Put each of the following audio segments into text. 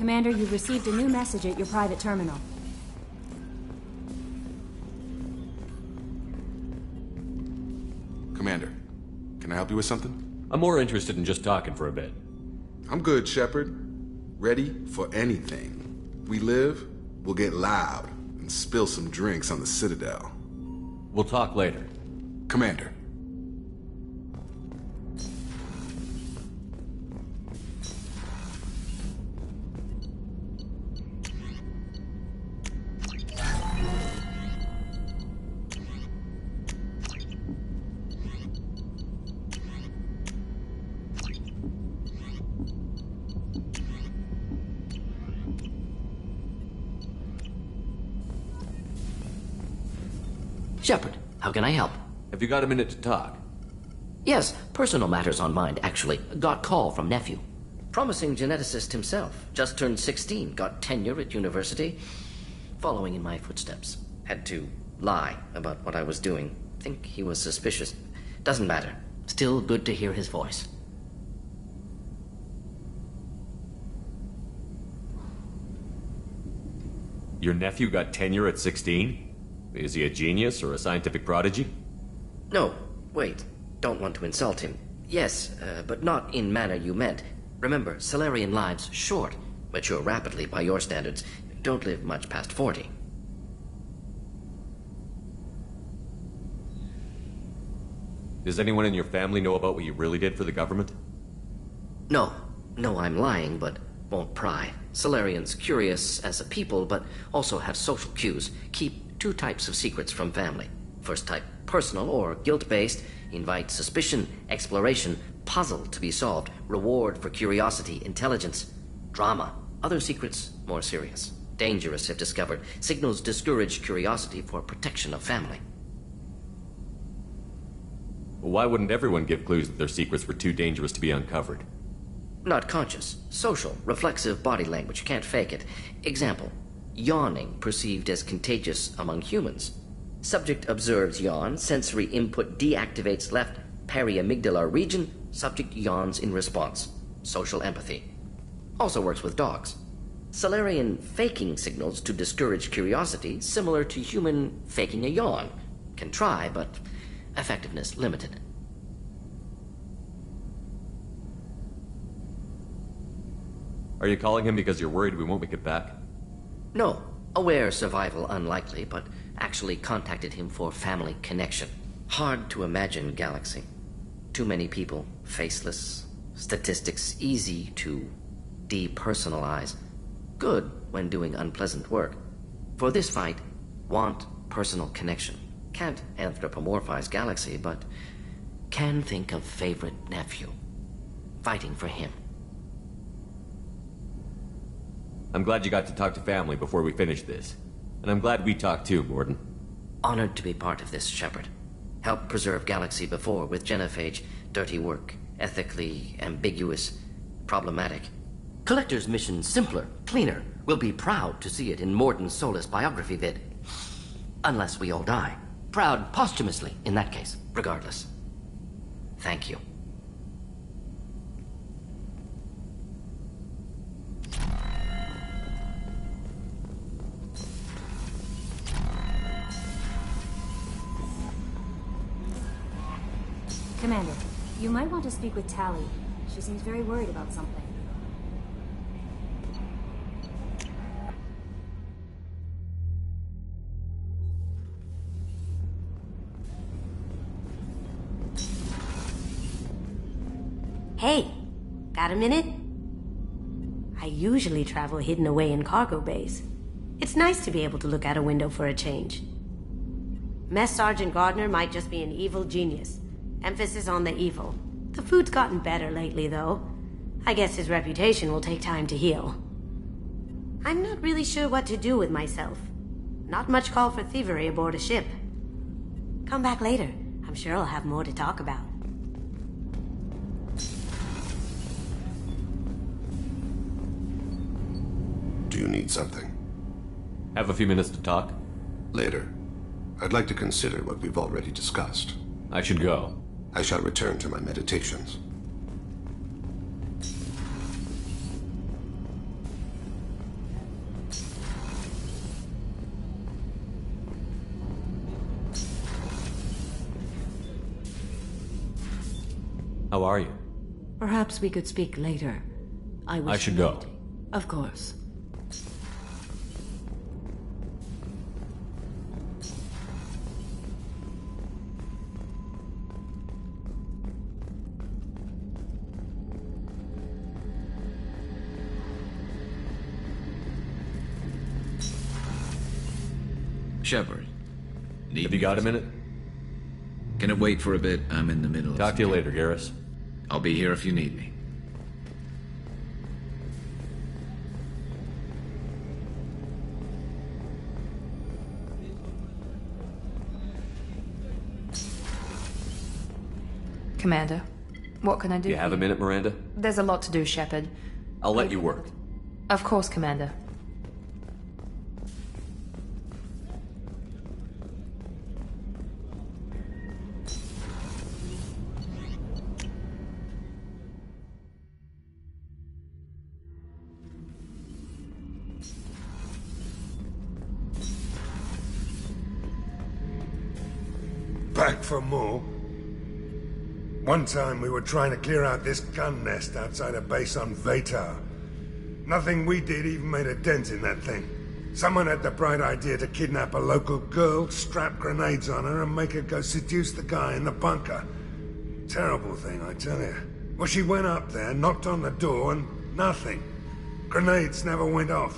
Commander, you've received a new message at your private terminal. Commander, can I help you with something? I'm more interested in just talking for a bit. I'm good, Shepard. Ready for anything. We live, we'll get loud, and spill some drinks on the Citadel. We'll talk later. Commander. Shepard, how can I help? Have you got a minute to talk? Yes, personal matters on mind, actually. Got call from nephew. Promising geneticist himself. Just turned 16, got tenure at university. Following in my footsteps. Had to lie about what I was doing. Think he was suspicious. Doesn't matter. Still good to hear his voice. Your nephew got tenure at 16? Is he a genius or a scientific prodigy? No, wait. Don't want to insult him. Yes, but not in manner you meant. Remember, Salarian lives short. Mature rapidly by your standards. Don't live much past 40. Does anyone in your family know about what you really did for the government? No. No, I'm lying, but won't pry. Salarians curious as a people, but also have social cues. Keep two types of secrets from family. First type, personal or guilt-based, invite suspicion, exploration, puzzle to be solved, reward for curiosity, intelligence, drama. Other secrets, more serious, dangerous if discovered. Signals discourage curiosity for protection of family. Why wouldn't everyone give clues that their secrets were too dangerous to be uncovered? Not conscious. Social, reflexive body language, can't fake it. Example. Yawning perceived as contagious among humans. Subject observes yawn, sensory input deactivates left periamygdalar region, subject yawns in response. Social empathy. Also works with dogs. Salarian faking signals to discourage curiosity, similar to human faking a yawn. Can try, but effectiveness limited. Are you calling him because you're worried we won't make it back? No. Aware survival unlikely, but actually contacted him for family connection. Hard to imagine galaxy. Too many people, faceless. Statistics easy to depersonalize. Good when doing unpleasant work. For this fight, want personal connection. Can't anthropomorphize galaxy, but can think of favorite nephew. Fighting for him. I'm glad you got to talk to family before we finish this. And I'm glad we talked too, Mordin. Honored to be part of this, Shepard. Helped preserve Galaxy before with Genophage. Dirty work. Ethically ambiguous. Problematic. Collector's mission simpler, cleaner. We'll be proud to see it in Mordin Solus biography vid. Unless we all die. Proud posthumously, in that case. Regardless. Thank you. Commander, you might want to speak with Tali. She seems very worried about something. Hey, got a minute? I usually travel hidden away in cargo bays. It's nice to be able to look out a window for a change. Mess Sergeant Gardner might just be an evil genius. Emphasis on the evil. The food's gotten better lately, though. I guess his reputation will take time to heal. I'm not really sure what to do with myself. Not much call for thievery aboard a ship. Come back later. I'm sure I'll have more to talk about. Do you need something? Have a few minutes to talk? Later. I'd like to consider what we've already discussed. I should go. I shall return to my meditations. How are you? Perhaps we could speak later. I should go. Of course. Shepard. Have you got a minute? Can it wait for a bit? I'm in the middle of Talk to you later, Garrus. I'll be here if you need me. Commander, what can I do? Do you have for a minute, Miranda? There's a lot to do, Shepard. I'll let you work. Of course, Commander. Back for more? One time we were trying to clear out this gun nest outside a base on Vatar. Nothing we did even made a dent in that thing. Someone had the bright idea to kidnap a local girl, strap grenades on her, and make her go seduce the guy in the bunker. Terrible thing, I tell you. Well, she went up there, knocked on the door, and nothing. Grenades never went off.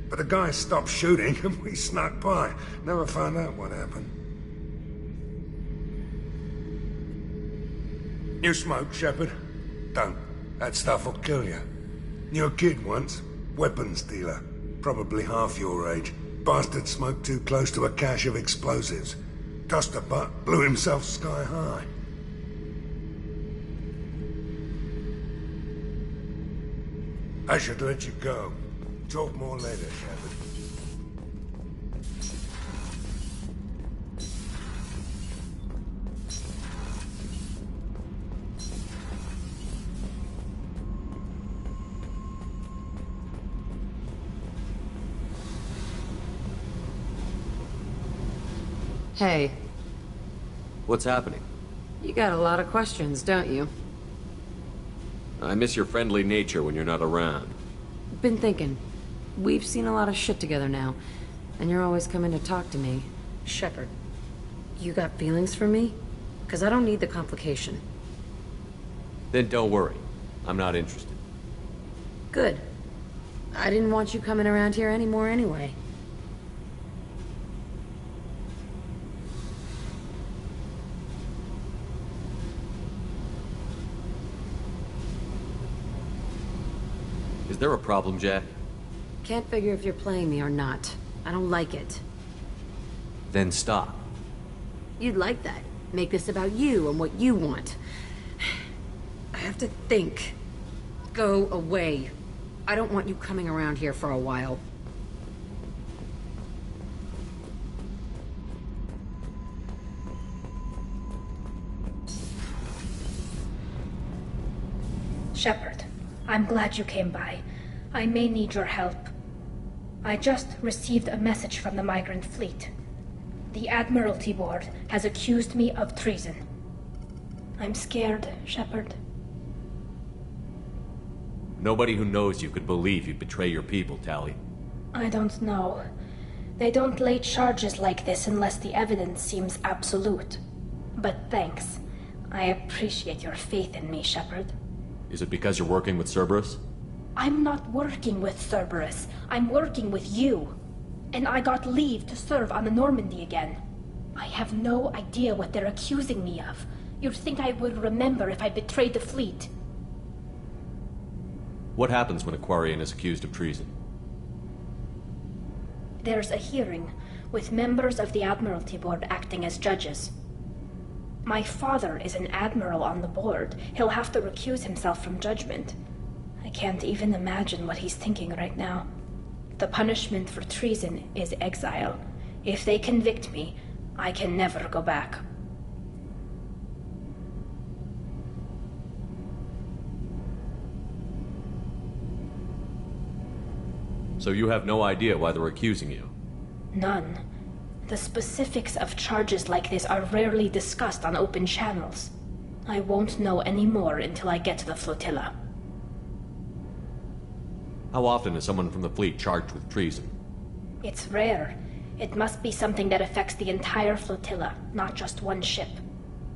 But the guy stopped shooting, and we snuck by. Never found out what happened. You smoke, Shepard? Don't. That stuff will kill you. You're a kid once. Weapons dealer. Probably half your age. Bastard smoked too close to a cache of explosives. Tossed a butt, blew himself sky high. I should let you go. Talk more later, Shepard. Hey, What's happening? you got a lot of questions, don't you? I miss your friendly nature when you're not around. Been thinking. We've seen a lot of shit together now, and you're always coming to talk to me. Shepard, you got feelings for me? 'Cause I don't need the complication. Then don't worry. I'm not interested. Good. I didn't want you coming around here anymore anyway. Is there a problem, Jack? Can't figure if you're playing me or not. I don't like it. Then stop. You'd like that. Make this about you and what you want. I have to think. Go away. I don't want you coming around here for a while. Shepard, I'm glad you came by. I may need your help. I just received a message from the migrant fleet. The Admiralty Board has accused me of treason. I'm scared, Shepard. Nobody who knows you could believe you'd betray your people, Tali. I don't know. They don't lay charges like this unless the evidence seems absolute. But thanks. I appreciate your faith in me, Shepard. Is it because you're working with Cerberus? I'm not working with Cerberus. I'm working with you. And I got leave to serve on the Normandy again. I have no idea what they're accusing me of. You'd think I would remember if I betrayed the fleet. What happens when a Quarian is accused of treason? There's a hearing, with members of the Admiralty Board acting as judges. My father is an admiral on the board. He'll have to recuse himself from judgment. I can't even imagine what he's thinking right now. The punishment for treason is exile. If they convict me, I can never go back. So you have no idea why they're accusing you? None. The specifics of charges like this are rarely discussed on open channels. I won't know any more until I get to the flotilla. How often is someone from the fleet charged with treason? It's rare. It must be something that affects the entire flotilla, not just one ship.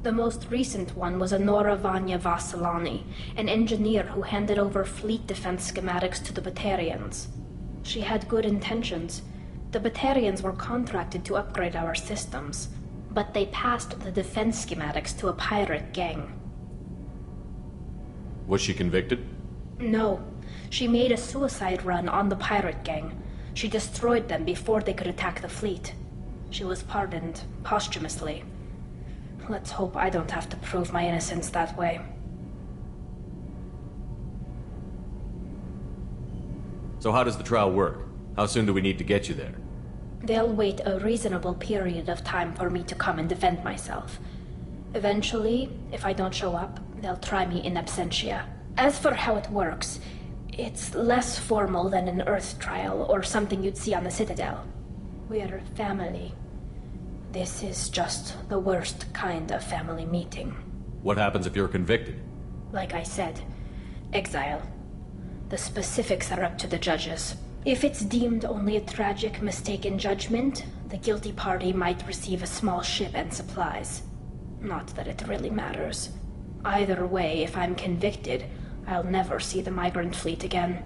The most recent one was Anora Vanya Vassilani, an engineer who handed over fleet defense schematics to the Batarians. She had good intentions. The Batarians were contracted to upgrade our systems, but they passed the defense schematics to a pirate gang. Was she convicted? No. She made a suicide run on the pirate gang. She destroyed them before they could attack the fleet. She was pardoned posthumously. Let's hope I don't have to prove my innocence that way. So how does the trial work? How soon do we need to get you there? They'll wait a reasonable period of time for me to come and defend myself. Eventually, if I don't show up, they'll try me in absentia. As for how it works, it's less formal than an Earth trial or something you'd see on the Citadel. We're family. This is just the worst kind of family meeting. What happens if you're convicted? Like I said, exile. The specifics are up to the judges. If it's deemed only a tragic mistake in judgment, the guilty party might receive a small ship and supplies. Not that it really matters. Either way, if I'm convicted, I'll never see the migrant fleet again.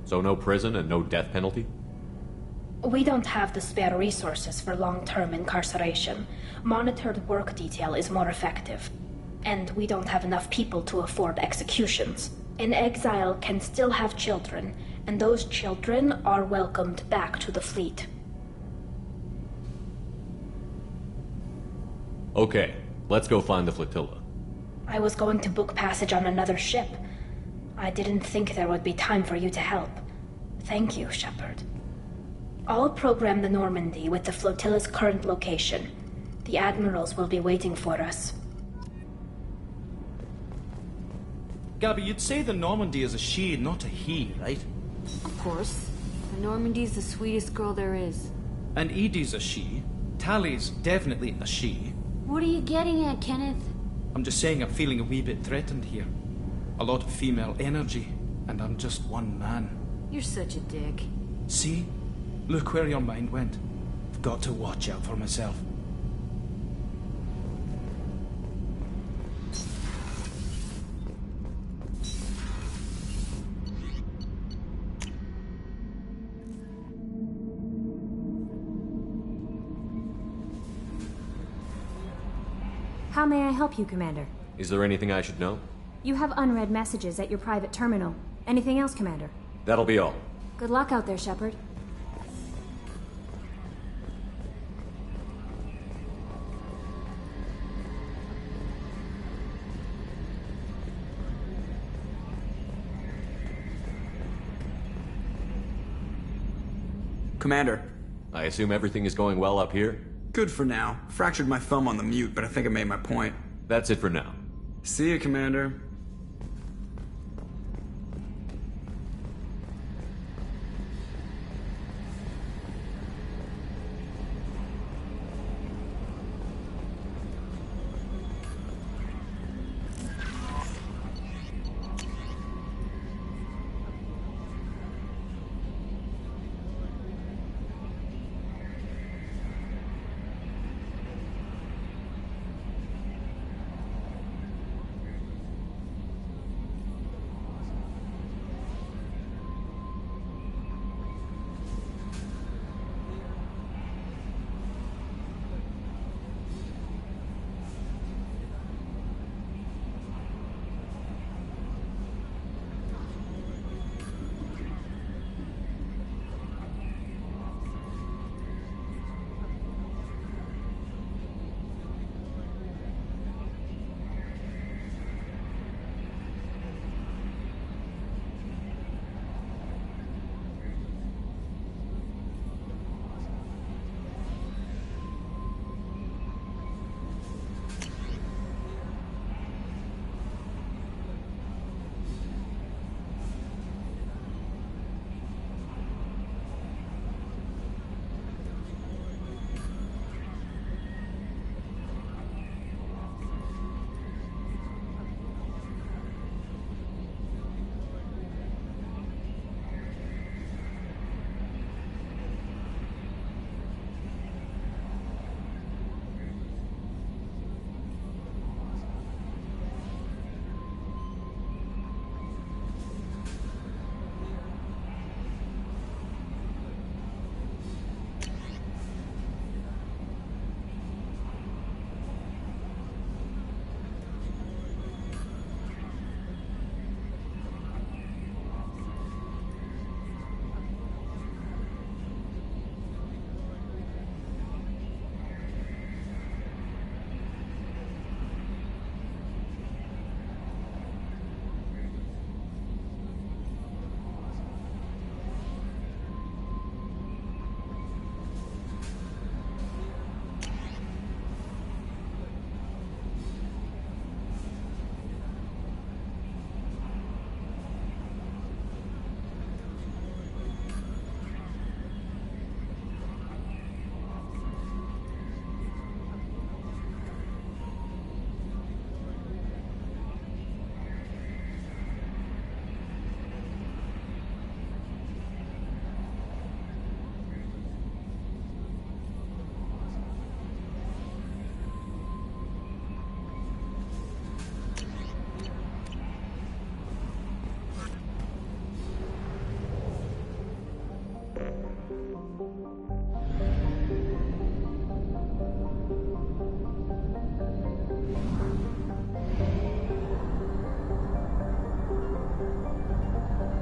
So no prison and no death penalty? We don't have the spare resources for long-term incarceration. Monitored work detail is more effective. And we don't have enough people to afford executions. An exile can still have children, and those children are welcomed back to the fleet. Okay, let's go find the flotilla. I was going to book passage on another ship. I didn't think there would be time for you to help. Thank you, Shepard. I'll program the Normandy with the flotilla's current location. The admirals will be waiting for us. Gabby, you'd say the Normandy is a she, not a he, right? Of course. The Normandy's the sweetest girl there is. And Edie's a she. Tally's definitely a she. What are you getting at, Kenneth? I'm just saying I'm feeling a wee bit threatened here. A lot of female energy, and I'm just one man. You're such a dick. See? Look where your mind went. I've got to watch out for myself. How may I help you, Commander? Is there anything I should know? You have unread messages at your private terminal. Anything else, Commander? That'll be all. Good luck out there, Shepard. Commander. I assume everything is going well up here? Good for now. Fractured my thumb on the mute, but I think I made my point. That's it for now. See you, Commander.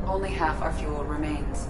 Only half our fuel remains.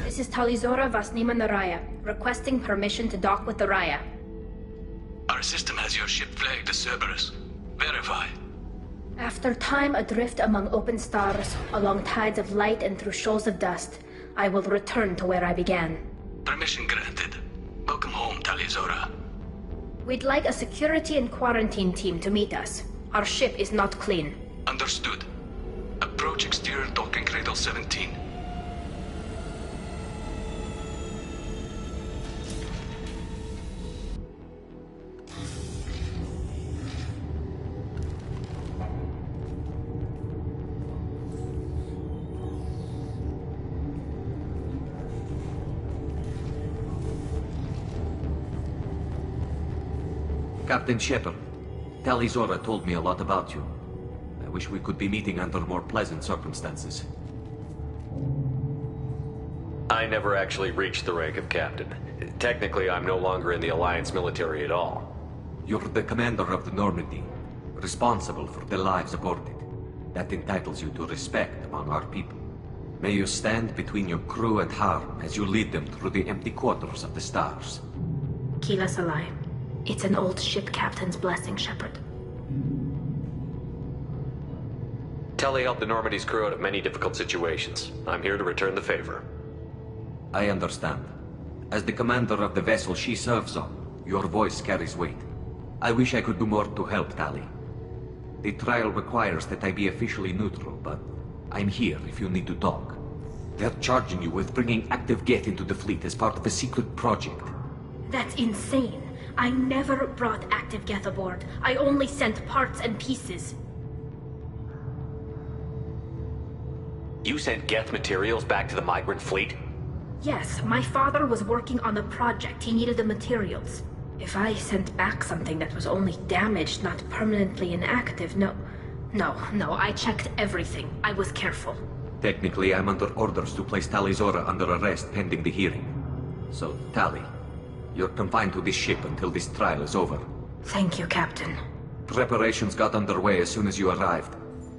This is Talizora Vasnima Naraya, requesting permission to dock with the Raya. Our system has your ship flagged as Cerberus. Verify. After time adrift among open stars, along tides of light and through shoals of dust, I will return to where I began. Permission granted. Welcome home, Talizora. We'd like a security and quarantine team to meet us. Our ship is not clean. Understood. Approach exterior docking cradle 17. Captain Shepard, Talizora told me a lot about you. I wish we could be meeting under more pleasant circumstances. I never actually reached the rank of captain. Technically, I'm no longer in the Alliance military at all. You're the commander of the Normandy, responsible for the lives aboard it. That entitles you to respect among our people. May you stand between your crew and harm as you lead them through the empty quarters of the stars. Kila Salai. It's an old ship captain's blessing, Shepard. Telly helped the Normandy's crew out of many difficult situations. I'm here to return the favor. I understand. As the commander of the vessel she serves on, your voice carries weight. I wish I could do more to help, Tali. The trial requires that I be officially neutral, but I'm here if you need to talk. They're charging you with bringing active Geth into the fleet as part of a secret project. That's insane. I never brought active Geth aboard. I only sent parts and pieces. You sent Geth materials back to the migrant fleet? Yes, my father was working on a project. He needed the materials. If I sent back something that was only damaged, not permanently inactive, no, I checked everything. I was careful. Technically, I'm under orders to place Talizora under arrest pending the hearing. So, Tali, you're confined to this ship until this trial is over. Thank you, Captain. Preparations got underway as soon as you arrived.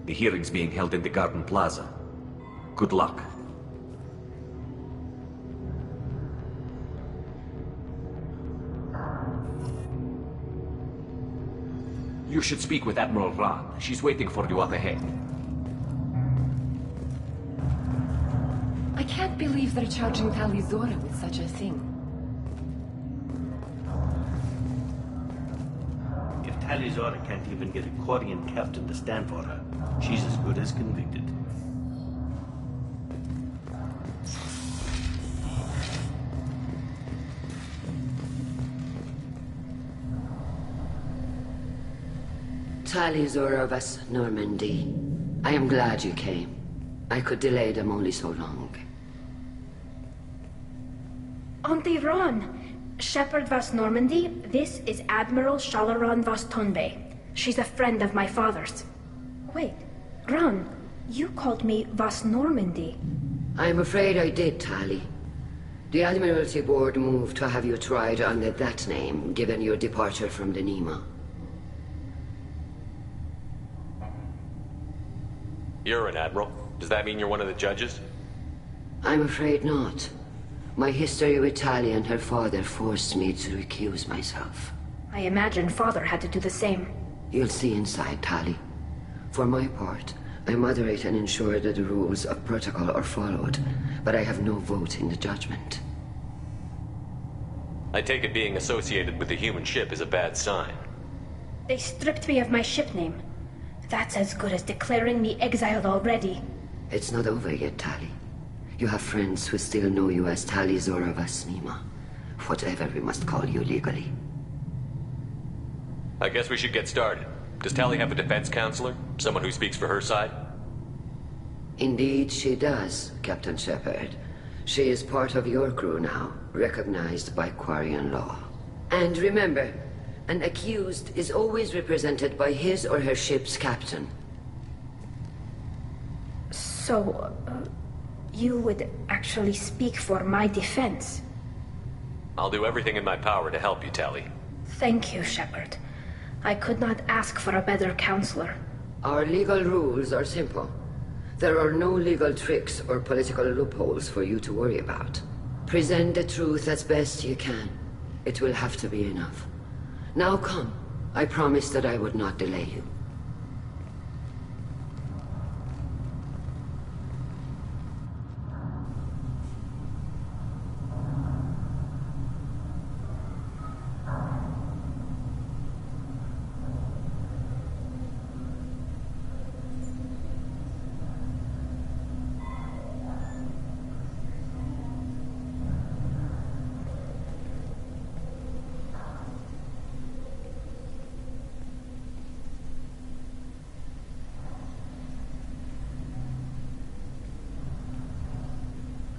The hearing's being held in the Garden Plaza. Good luck. You should speak with Admiral Rand. She's waiting for you up ahead. I can't believe they're charging Talizora with such a thing. If Tali Zora can't even get a Quarian captain to stand for her. She's as good as convicted. Tali Zora Vas Normandy. I am glad you came. I could delay them only so long. Auntie Ron! Shepard Vas Normandy, this is Admiral Shalaran Vas Tonbe. She's a friend of my father's. Wait, Ron, you called me Vas Normandy. I'm afraid I did, Tali. The Admiralty Board moved to have you tried under that name, given your departure from the Nima. You're an admiral. Does that mean you're one of the judges? I'm afraid not. My history with Tali and her father forced me to recuse myself. I imagine father had to do the same. You'll see inside, Tali. For my part, I moderate and ensure that the rules of protocol are followed, but I have no vote in the judgment. I take it being associated with the human ship is a bad sign. They stripped me of my ship name. That's as good as declaring me exiled already. It's not over yet, Tali. You have friends who still know you as Tali Zora Vas Nima. Whatever we must call you legally. I guess we should get started. Does Tali have a defense counselor? Someone who speaks for her side? Indeed she does, Captain Shepard. She is part of your crew now, recognized by Quarian law. And remember, an accused is always represented by his or her ship's captain. So, you would actually speak for my defense? I'll do everything in my power to help you, Tali. Thank you, Shepard. I could not ask for a better counselor. Our legal rules are simple. There are no legal tricks or political loopholes for you to worry about. Present the truth as best you can. It will have to be enough. Now come. I promised that I would not delay you.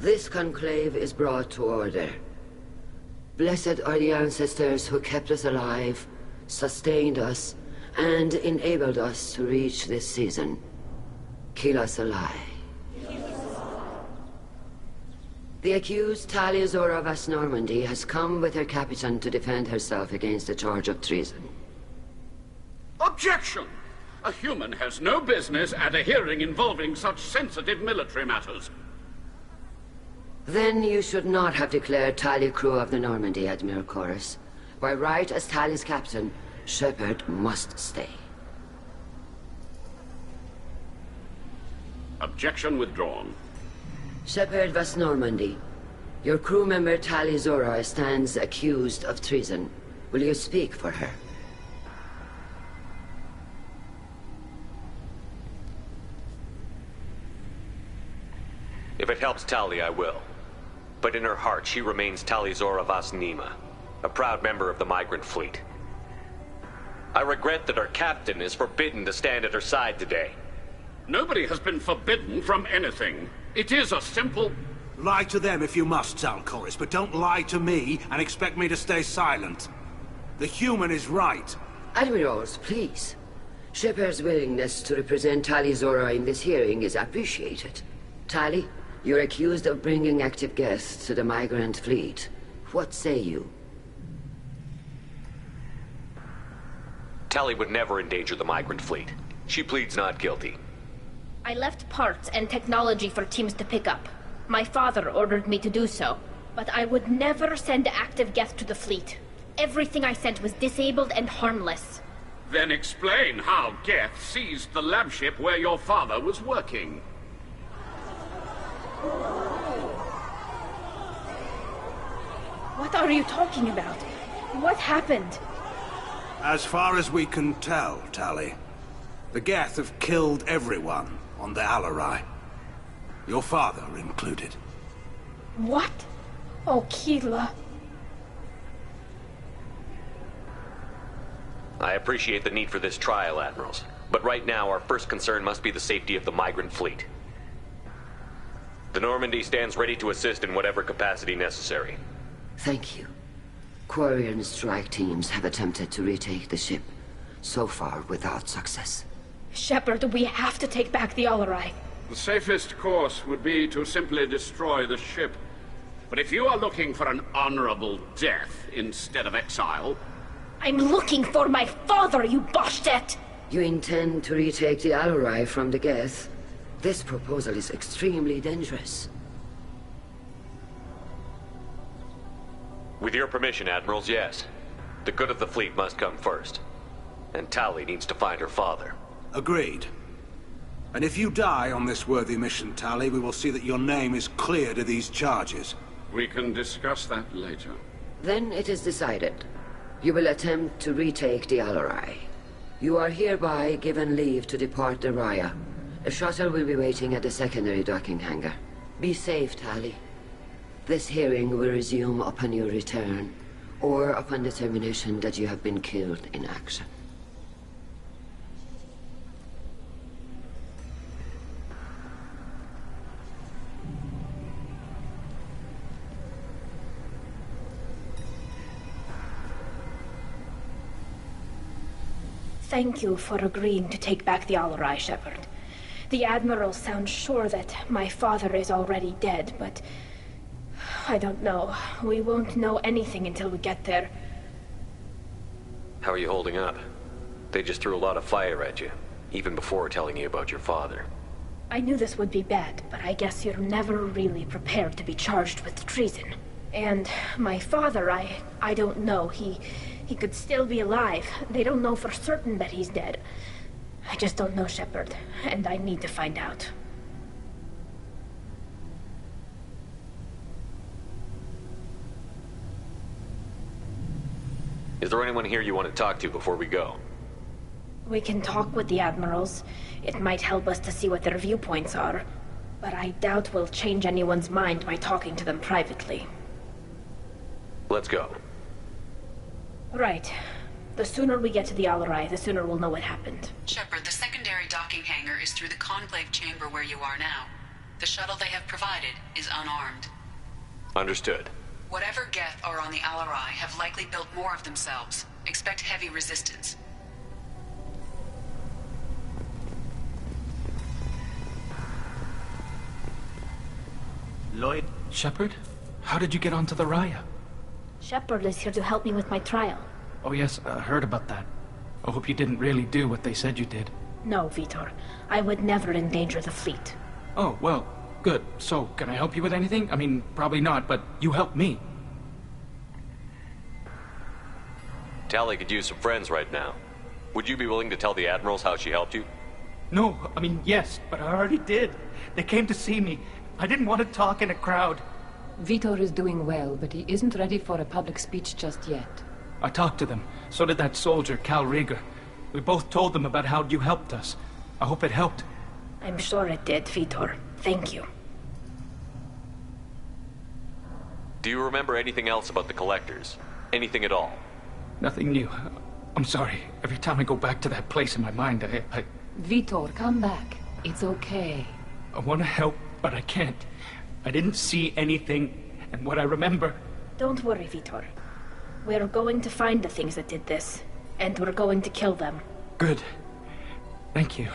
This conclave is brought to order. Blessed are the ancestors who kept us alive, sustained us, and enabled us to reach this season. Kila Salai. The accused Tali Zora Vas Normandy has come with her captain to defend herself against the charge of treason. Objection! A human has no business at a hearing involving such sensitive military matters. Then you should not have declared Tali crew of the Normandy, Admiral Chorus. By right as Tali's captain, Shepard must stay. Objection withdrawn. Shepard Vas Normandy, your crew member Tali Zora stands accused of treason. Will you speak for her? If it helps Tali, I will. But in her heart, she remains Tali Zora Vas Nima, a proud member of the migrant fleet. I regret that her captain is forbidden to stand at her side today. Nobody has been forbidden from anything. It is a simple... Lie to them if you must, Zalcoris, but don't lie to me and expect me to stay silent. The human is right. Admirals, please. Shepard's willingness to represent Tali Zora in this hearing is appreciated. Tali, you're accused of bringing active guests to the migrant fleet. What say you? Tali would never endanger the migrant fleet. She pleads not guilty. I left parts and technology for teams to pick up. My father ordered me to do so, but I would never send active guests to the fleet. Everything I sent was disabled and harmless. Then explain how Geth seized the lab ship where your father was working. What are you talking about? What happened? As far as we can tell, Tali, the Geth have killed everyone on the Alarai. Your father included. What? Oh, Keela. I appreciate the need for this trial, Admirals. But right now, our first concern must be the safety of the migrant fleet. The Normandy stands ready to assist in whatever capacity necessary. Thank you. Quarian strike teams have attempted to retake the ship, so far without success. Shepard, we have to take back the Alarai. The safest course would be to simply destroy the ship. But if you are looking for an honorable death instead of exile... I'm looking for my father, you Bastet! You intend to retake the Alarai from the Geth? This proposal is extremely dangerous. With your permission, Admirals, yes. The good of the fleet must come first. And Tali needs to find her father. Agreed. And if you die on this worthy mission, Tali, we will see that your name is cleared of these charges. We can discuss that later. Then it is decided. You will attempt to retake the Alarai. You are hereby given leave to depart the Raya. A shuttle will be waiting at the secondary docking hangar. Be safe, Tali. This hearing will resume upon your return, or upon determination that you have been killed in action. Thank you for agreeing to take back the Alarai, Shepard. The Admiral sounds sure that my father is already dead, but... I don't know. We won't know anything until we get there. How are you holding up? They just threw a lot of fire at you, even before telling you about your father. I knew this would be bad, but I guess you're never really prepared to be charged with treason. And my father, I don't know. He could still be alive. They don't know for certain that he's dead. I just don't know, Shepard, and I need to find out. Is there anyone here you want to talk to before we go? We can talk with the Admirals. It might help us to see what their viewpoints are. But I doubt we'll change anyone's mind by talking to them privately. Let's go. Right. The sooner we get to the Alarai, the sooner we'll know what happened. Shepard, the secondary docking hangar is through the Conclave chamber where you are now. The shuttle they have provided is unarmed. Understood. Whatever Geth are on the Alarai have likely built more of themselves. Expect heavy resistance. Lloyd? Shepard? How did you get onto the Raya? Shepard is here to help me with my trial. Oh yes, I heard about that. I hope you didn't really do what they said you did. No, Vitor. I would never endanger the fleet. Oh, well, good. So, can I help you with anything? I mean, probably not, but you helped me. Tali could use some friends right now. Would you be willing to tell the Admirals how she helped you? No, I mean, yes, but I already did. They came to see me. I didn't want to talk in a crowd. Vitor is doing well, but he isn't ready for a public speech just yet. I talked to them. So did that soldier, Cal Rieger. We both told them about how you helped us. I hope it helped. I'm sure it did, Vitor. Thank you. Do you remember anything else about the Collectors? Anything at all? Nothing new. I'm sorry. Every time I go back to that place in my mind, I... Vitor, come back. It's okay. I want to help, but I can't. I didn't see anything, and what I remember... Don't worry, Vitor. We're going to find the things that did this, and we're going to kill them. Good. Thank you.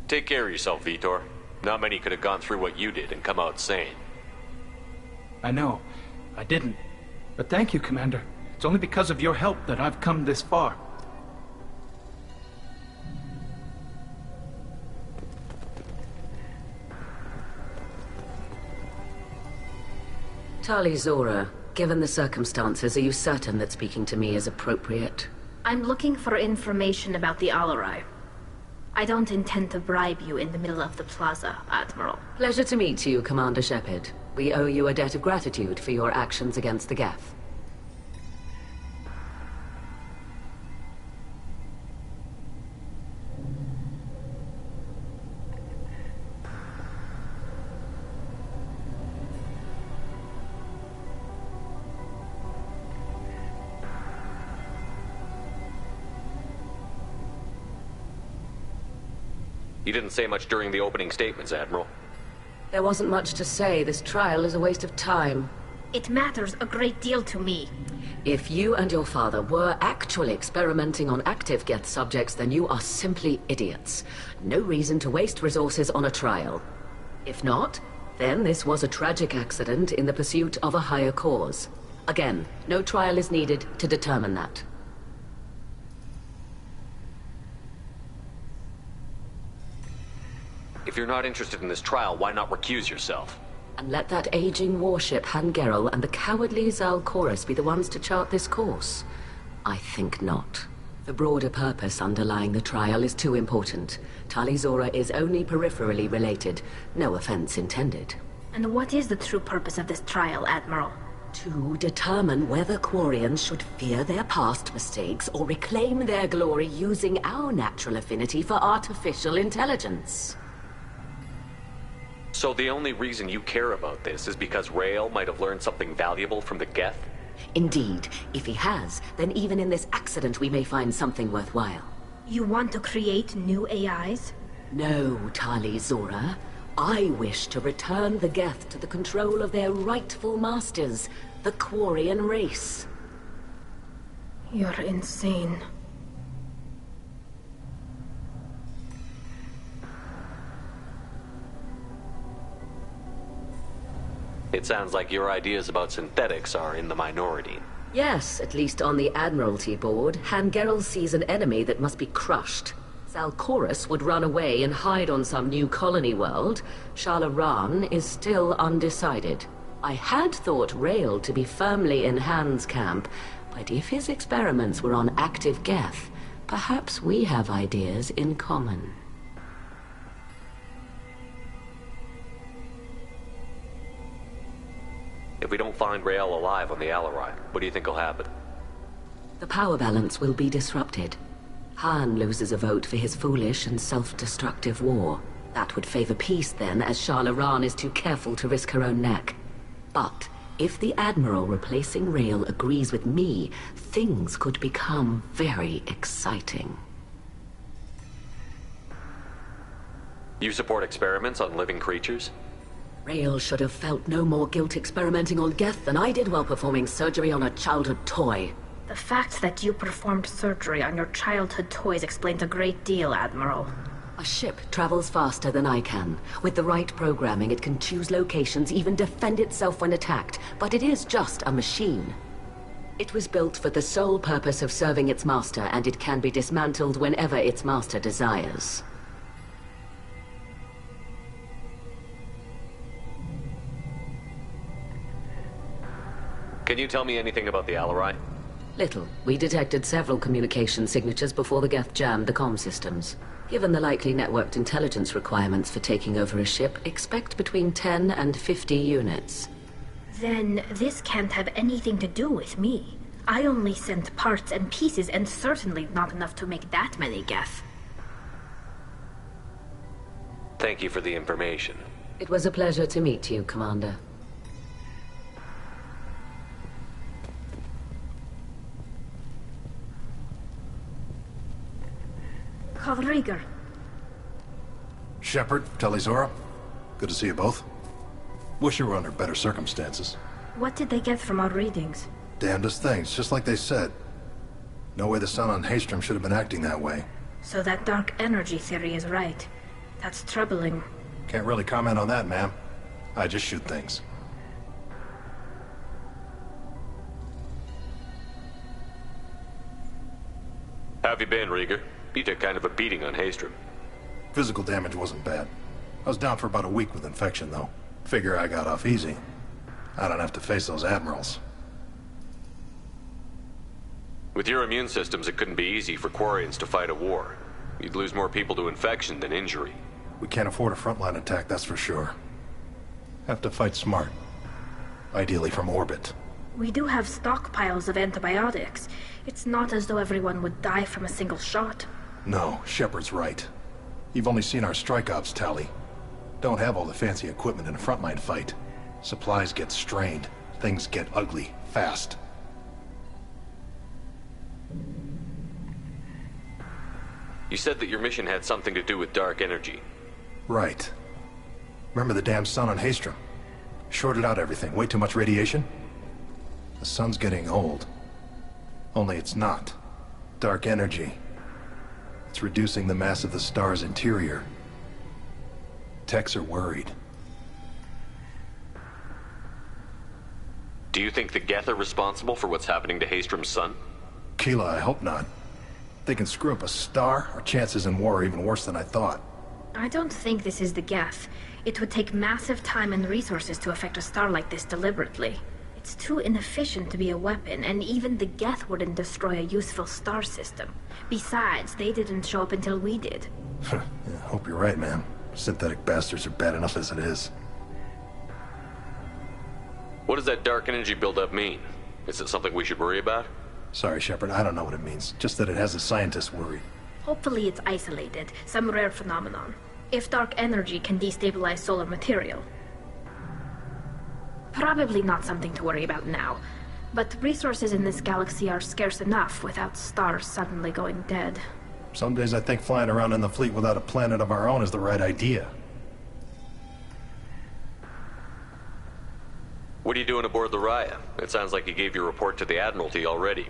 Take care of yourself, Vitor. Not many could have gone through what you did and come out sane. I know. I didn't. But thank you, Commander. It's only because of your help that I've come this far. Tali Zora, given the circumstances, are you certain that speaking to me is appropriate? I'm looking for information about the Alarai. I don't intend to bribe you in the middle of the plaza, Admiral. Pleasure to meet you, Commander Shepard. We owe you a debt of gratitude for your actions against the Geth. You didn't say much during the opening statements, Admiral. There wasn't much to say. This trial is a waste of time. It matters a great deal to me. If you and your father were actually experimenting on active Geth subjects, then you are simply idiots. No reason to waste resources on a trial. If not, then this was a tragic accident in the pursuit of a higher cause. Again, no trial is needed to determine that. If you're not interested in this trial, why not recuse yourself? And let that aging warship Han Gerrel and the cowardly Zal Koris be the ones to chart this course? I think not. The broader purpose underlying the trial is too important. Tali Zora is only peripherally related. No offense intended. And what is the true purpose of this trial, Admiral? To determine whether Quarians should fear their past mistakes or reclaim their glory using our natural affinity for artificial intelligence. So the only reason you care about this is because Rael might have learned something valuable from the Geth? Indeed. If he has, then even in this accident we may find something worthwhile. You want to create new AIs? No, Tali Zora. I wish to return the Geth to the control of their rightful masters, the Quarian race. You're insane. It sounds like your ideas about synthetics are in the minority. Yes, at least on the Admiralty board, Han Gerrel sees an enemy that must be crushed. Zal Koris would run away and hide on some new colony world. Shala Raan is still undecided. I had thought Rael to be firmly in Han's camp, but if his experiments were on active Geth, perhaps we have ideas in common. If we don't find Rael alive on the Alarai, what do you think will happen? The power balance will be disrupted. Han loses a vote for his foolish and self-destructive war. That would favor peace then, as Shala Raan is too careful to risk her own neck. But if the Admiral replacing Rael agrees with me, things could become very exciting. You support experiments on living creatures? Rael should have felt no more guilt experimenting on Geth than I did while performing surgery on a childhood toy. The fact that you performed surgery on your childhood toys explains a great deal, Admiral. A ship travels faster than I can. With the right programming, it can choose locations, even defend itself when attacked. But it is just a machine. It was built for the sole purpose of serving its master, and it can be dismantled whenever its master desires. Can you tell me anything about the Alarai? Little. We detected several communication signatures before the Geth jammed the comm systems. Given the likely networked intelligence requirements for taking over a ship, expect between 10 and 50 units. Then this can't have anything to do with me. I only sent parts and pieces, and certainly not enough to make that many Geth. Thank you for the information. It was a pleasure to meet you, Commander. Carl Rieger. Shepard, Tali Zora. Good to see you both. Wish you were under better circumstances. What did they get from our readings? Damnedest things, just like they said. No way the sun on Haestrom should have been acting that way. So that dark energy theory is right. That's troubling. Can't really comment on that, ma'am. I just shoot things. How have you been, Rieger? You took kind of a beating on Haestrom. Physical damage wasn't bad. I was down for about a week with infection, though. Figure I got off easy. I don't have to face those admirals. With your immune systems, it couldn't be easy for Quarians to fight a war. You'd lose more people to infection than injury. We can't afford a frontline attack, that's for sure. Have to fight smart. Ideally from orbit. We do have stockpiles of antibiotics. It's not as though everyone would die from a single shot. No, Shepard's right. You've only seen our strike ops, Tali. Don't have all the fancy equipment in a frontline fight. Supplies get strained. Things get ugly, fast. You said that your mission had something to do with dark energy. Right. Remember the damn sun on Haestrom? Shorted out everything. Way too much radiation? The sun's getting old. Only it's not. Dark energy. It's reducing the mass of the star's interior. Techs are worried. Do you think the Geth are responsible for what's happening to Haestrom's sun? Keela, I hope not. If they can screw up a star, our chances in war are even worse than I thought. I don't think this is the Geth. It would take massive time and resources to affect a star like this deliberately. It's too inefficient to be a weapon, and even the Geth wouldn't destroy a useful star system. Besides, they didn't show up until we did. Yeah, hope you're right, man. Synthetic bastards are bad enough as it is. What does that dark energy buildup mean? Is it something we should worry about? Sorry, Shepard, I don't know what it means. Just that it has the scientists worried. Hopefully it's isolated, some rare phenomenon. If dark energy can destabilize solar material. Probably not something to worry about now, but resources in this galaxy are scarce enough without stars suddenly going dead. Some days I think flying around in the fleet without a planet of our own is the right idea. What are you doing aboard the Raya? It sounds like you gave your report to the Admiralty already.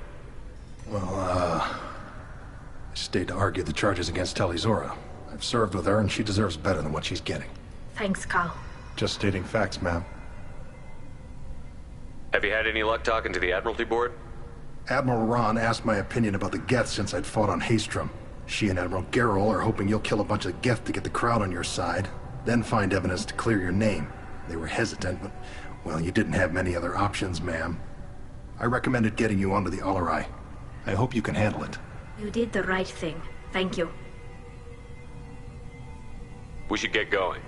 Well, I stayed to argue the charges against Tali'Zorah. I've served with her, and she deserves better than what she's getting. Thanks, Cal. Just stating facts, ma'am. Have you had any luck talking to the Admiralty Board? Admiral Ron asked my opinion about the Geth since I'd fought on Haestrom. She and Admiral Gerrel are hoping you'll kill a bunch of Geth to get the crowd on your side, then find evidence to clear your name. They were hesitant, but, well, you didn't have many other options, ma'am. I recommended getting you onto the Alarai. I hope you can handle it. You did the right thing. Thank you. We should get going.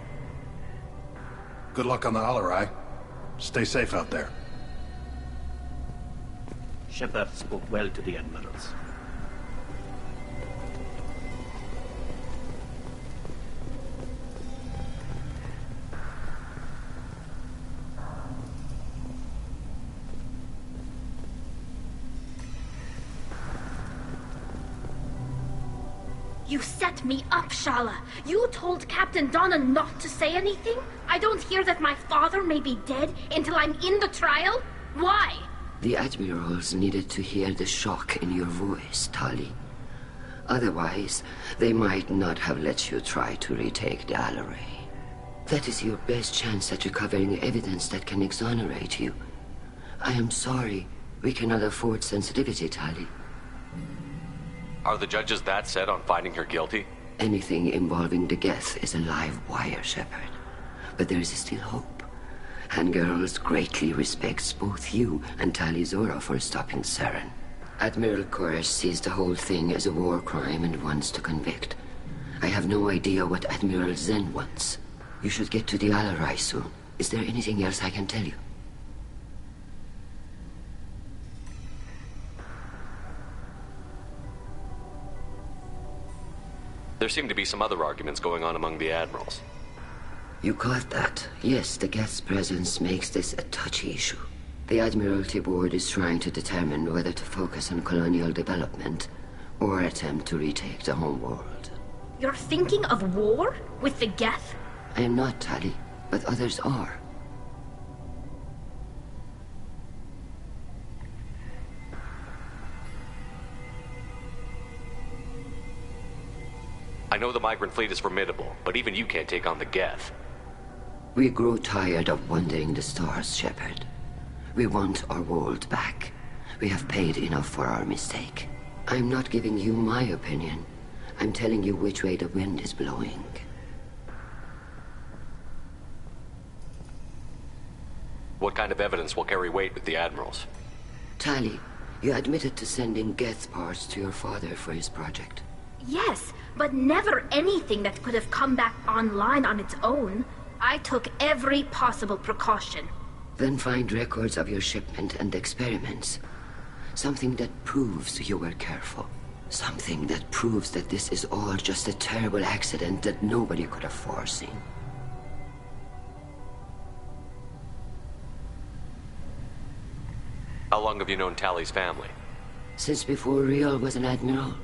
Good luck on the Alarai. Stay safe out there. Shepard spoke well to the admirals. You set me up, Shala. You told Captain Donna not to say anything? I don't hear that my father may be dead until I'm in the trial? Why? The admirals needed to hear the shock in your voice, Tali. Otherwise, they might not have let you try to retake the Alarai. That is your best chance at recovering evidence that can exonerate you. I am sorry. We cannot afford sensitivity, Tali. Are the judges that set on finding her guilty? Anything involving the Geth is a live wire, Shepard. But there is still hope. Hangirls greatly respects both you and Tali'Zorah for stopping Saren. Admiral Koresh sees the whole thing as a war crime and wants to convict. I have no idea what Admiral Zen wants. You should get to the Alarai soon. Is there anything else I can tell you? There seem to be some other arguments going on among the admirals. You caught that? Yes, the Geth's presence makes this a touchy issue. The Admiralty Board is trying to determine whether to focus on colonial development or attempt to retake the homeworld. You're thinking of war? With the Geth? I am not, Tali, but others are. I know the migrant fleet is formidable, but even you can't take on the Geth. We grow tired of wandering the stars, Shepard. We want our world back. We have paid enough for our mistake. I'm not giving you my opinion. I'm telling you which way the wind is blowing. What kind of evidence will carry weight with the admirals? Tali, you admitted to sending Geth parts to your father for his project. Yes, but never anything that could have come back online on its own. I took every possible precaution. Then find records of your shipment and experiments. Something that proves you were careful. Something that proves that this is all just a terrible accident that nobody could have foreseen. How long have you known Tally's family? Since before Riel was an admiral.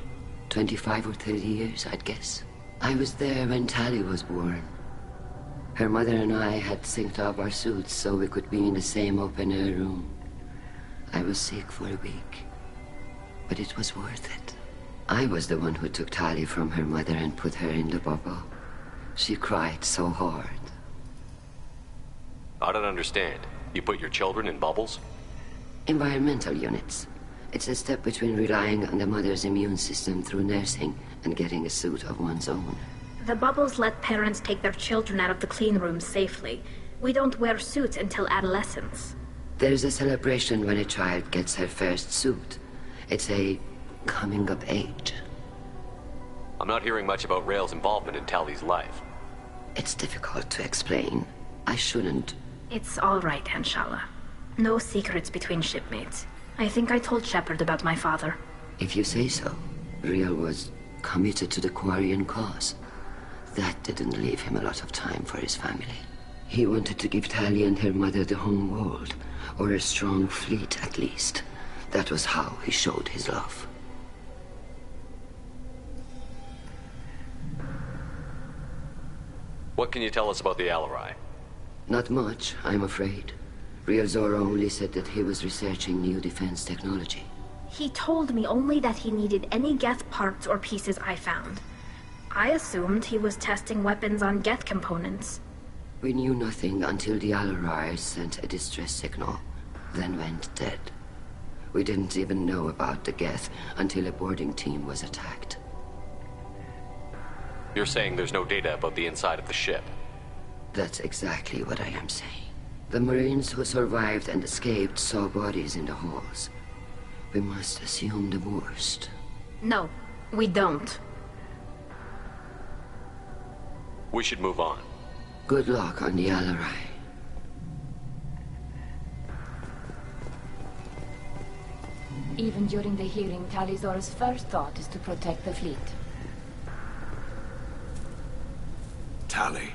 25 or 30 years, I'd guess. I was there when Tally was born. Her mother and I had synced up our suits so we could be in the same open-air room. I was sick for a week, but it was worth it. I was the one who took Tally from her mother and put her in the bubble. She cried so hard. I don't understand. You put your children in bubbles? Environmental units. It's a step between relying on the mother's immune system through nursing and getting a suit of one's own. The bubbles let parents take their children out of the clean rooms safely. We don't wear suits until adolescence. There's a celebration when a child gets her first suit. It's a coming of age. I'm not hearing much about Rael's involvement in Tally's life. It's difficult to explain. I shouldn't. It's all right, Anshala. No secrets between shipmates. I think I told Shepard about my father. If you say so. Riel was committed to the Quarian cause. That didn't leave him a lot of time for his family. He wanted to give Tally and her mother the home world, or a strong fleet at least. That was how he showed his love. What can you tell us about the Alarai? Not much, I'm afraid. Riel Zoro only said that he was researching new defense technology. He told me only that he needed any Geth parts or pieces I found. I assumed he was testing weapons on Geth components. We knew nothing until the Alarai sent a distress signal, then went dead. We didn't even know about the Geth until a boarding team was attacked. You're saying there's no data about the inside of the ship? That's exactly what I am saying. The Marines who survived and escaped saw bodies in the halls. We must assume the worst. No, we don't. We should move on. Good luck on the Alarai. Even during the hearing, Tali'Zorah's first thought is to protect the fleet. Tally,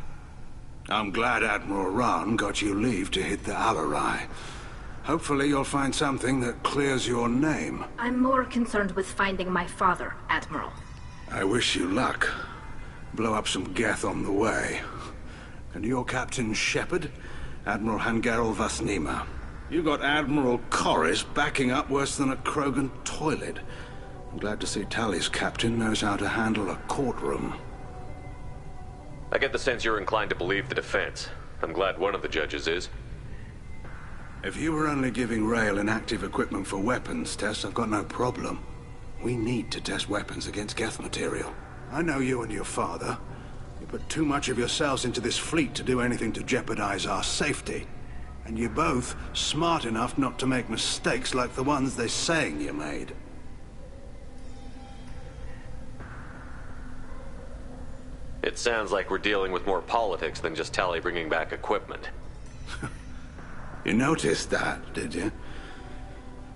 I'm glad Admiral Rahn got you leave to hit the Alarai. Hopefully you'll find something that clears your name. I'm more concerned with finding my father, Admiral. I wish you luck. Blow up some Geth on the way. And you're Captain Shepard, Admiral Hangerel Vasnima. You got Admiral Corris backing up worse than a Krogan toilet. I'm glad to see Tally's captain knows how to handle a courtroom. I get the sense you're inclined to believe the defense. I'm glad one of the judges is. If you were only giving Rael inactive equipment for weapons tests, I've got no problem. We need to test weapons against Geth material. I know you and your father. You put too much of yourselves into this fleet to do anything to jeopardize our safety. And you're both smart enough not to make mistakes like the ones they're saying you made. It sounds like we're dealing with more politics than just Tally bringing back equipment. You noticed that, did you?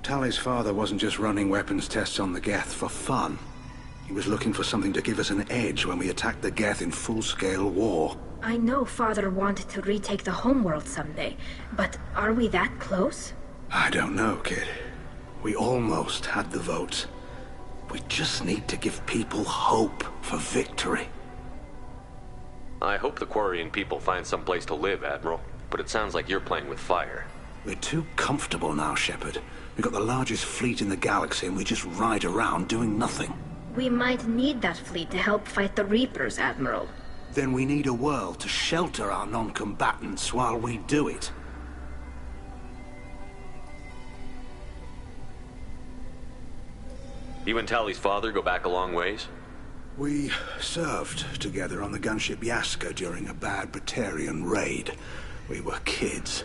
Tally's father wasn't just running weapons tests on the Geth for fun. He was looking for something to give us an edge when we attacked the Geth in full-scale war. I know Father wanted to retake the homeworld someday, but are we that close? I don't know, kid. We almost had the votes. We just need to give people hope for victory. I hope the Quarian people find some place to live, Admiral, but it sounds like you're playing with fire. We're too comfortable now, Shepard. We've got the largest fleet in the galaxy and we just ride around doing nothing. We might need that fleet to help fight the Reapers, Admiral. Then we need a world to shelter our non-combatants while we do it. You and Tally's father go back a long ways? We served together on the gunship Yaska during a bad Batarian raid. We were kids,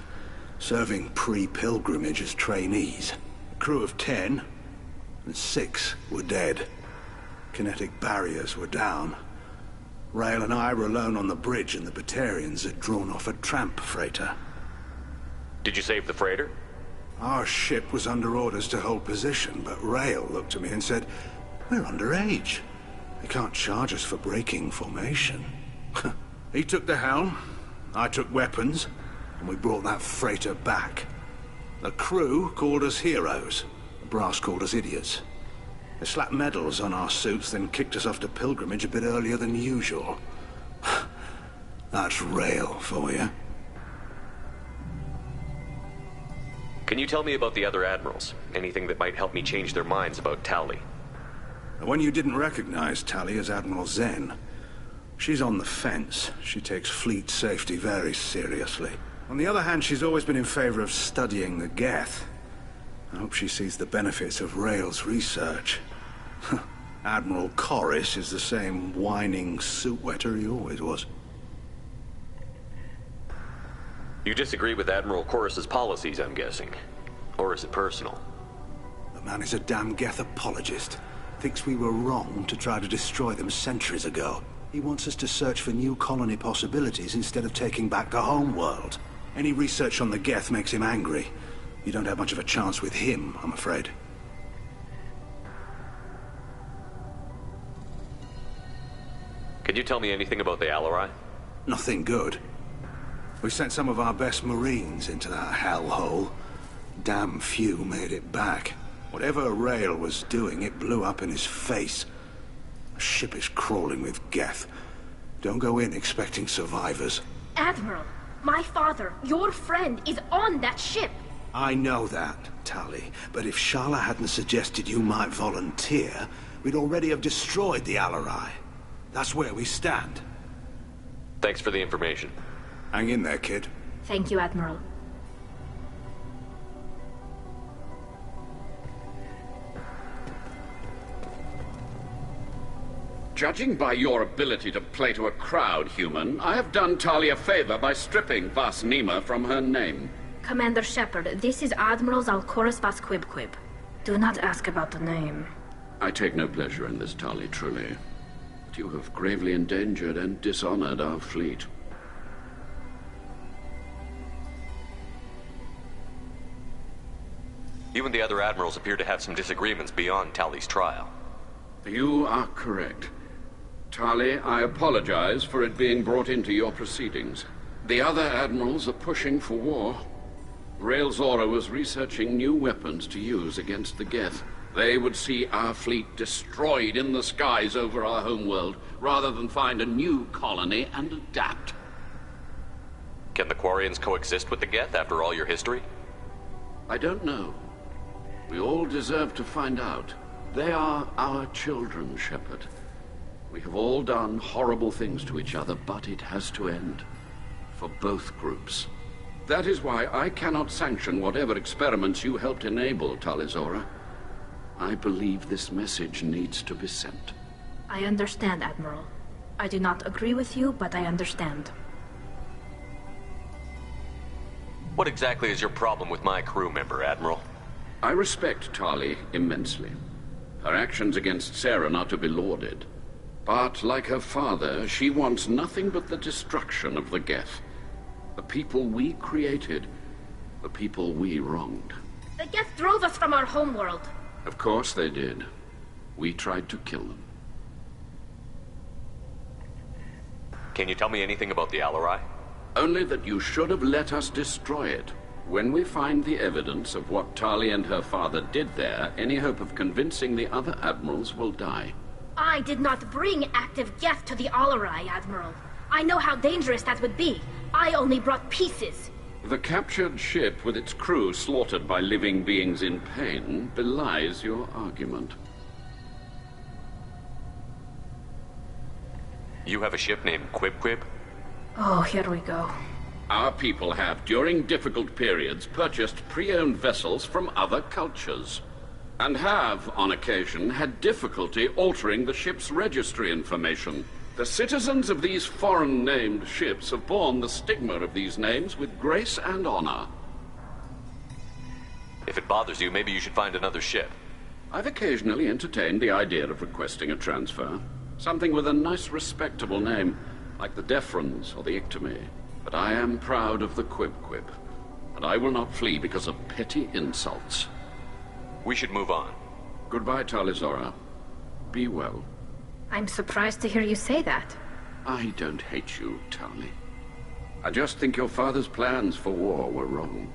serving pre-pilgrimage as trainees. A crew of 10, and 6 were dead. Kinetic barriers were down. Rael and I were alone on the bridge, and the Batarians had drawn off a tramp freighter. Did you save the freighter? Our ship was under orders to hold position, but Rail looked at me and said, "We're underage. They can't charge us for breaking formation." He took the helm, I took weapons, and we brought that freighter back. The crew called us heroes. The brass called us idiots. They slapped medals on our suits, then kicked us off to pilgrimage a bit earlier than usual. That's Rail for you. Can you tell me about the other admirals? Anything that might help me change their minds about Tali? The one you didn't recognize, Tali, is Admiral Zen. She's on the fence. She takes fleet safety very seriously. On the other hand, she's always been in favor of studying the Geth. I hope she sees the benefits of Rail's research. Admiral Corris is the same whining suit-wetter he always was. You disagree with Admiral Corris's policies, I'm guessing. Or is it personal? The man is a damn Geth apologist. Thinks we were wrong to try to destroy them centuries ago. He wants us to search for new colony possibilities instead of taking back the home world. Any research on the Geth makes him angry. You don't have much of a chance with him, I'm afraid. Can you tell me anything about the Alarai? Nothing good. We sent some of our best Marines into that hellhole. Damn few made it back. Whatever Rail was doing, it blew up in his face. The ship is crawling with Geth. Don't go in expecting survivors. Admiral, my father, your friend, is on that ship. I know that, Tali. But if Shala hadn't suggested you might volunteer, we'd already have destroyed the Alarai. That's where we stand. Thanks for the information. Hang in there, kid. Thank you, Admiral. Judging by your ability to play to a crowd, human, I have done Tali a favor by stripping Vas Nima from her name. Commander Shepard, this is Admiral Zalkoris Vas Quibquib. Do not ask about the name. I take no pleasure in this, Tali, truly. But you have gravely endangered and dishonored our fleet. You and the other admirals appear to have some disagreements beyond Tali's trial. You are correct. Tali, I apologize for it being brought into your proceedings. The other admirals are pushing for war. Rail Zora was researching new weapons to use against the Geth. They would see our fleet destroyed in the skies over our homeworld, rather than find a new colony and adapt. Can the Quarians coexist with the Geth after all your history? I don't know. We all deserve to find out. They are our children, Shepard. We have all done horrible things to each other, but it has to end. For both groups. That is why I cannot sanction whatever experiments you helped enable, Tali Zora. I believe this message needs to be sent. I understand, Admiral. I do not agree with you, but I understand. What exactly is your problem with my crew member, Admiral? I respect Tali immensely. Her actions against Saren are to be lauded. But, like her father, she wants nothing but the destruction of the Geth. The people we created. The people we wronged. The Geth drove us from our homeworld. Of course they did. We tried to kill them. Can you tell me anything about the Alarai? Only that you should have let us destroy it. When we find the evidence of what Tali and her father did there, any hope of convincing the other admirals will die. I did not bring active Geth to the Alarai, Admiral. I know how dangerous that would be. I only brought pieces. The captured ship with its crew slaughtered by living beings in pain belies your argument. You have a ship named Quibquib? Oh, here we go. Our people have, during difficult periods, purchased pre-owned vessels from other cultures. And have, on occasion, had difficulty altering the ship's registry information. The citizens of these foreign-named ships have borne the stigma of these names with grace and honor. If it bothers you, maybe you should find another ship. I've occasionally entertained the idea of requesting a transfer. Something with a nice, respectable name, like the Defrons or the Ictomy. But I am proud of the Quibquib. and I will not flee because of petty insults. We should move on. Goodbye, Talizora. Be well. I'm surprised to hear you say that. I don't hate you, Tali. I just think your father's plans for war were wrong.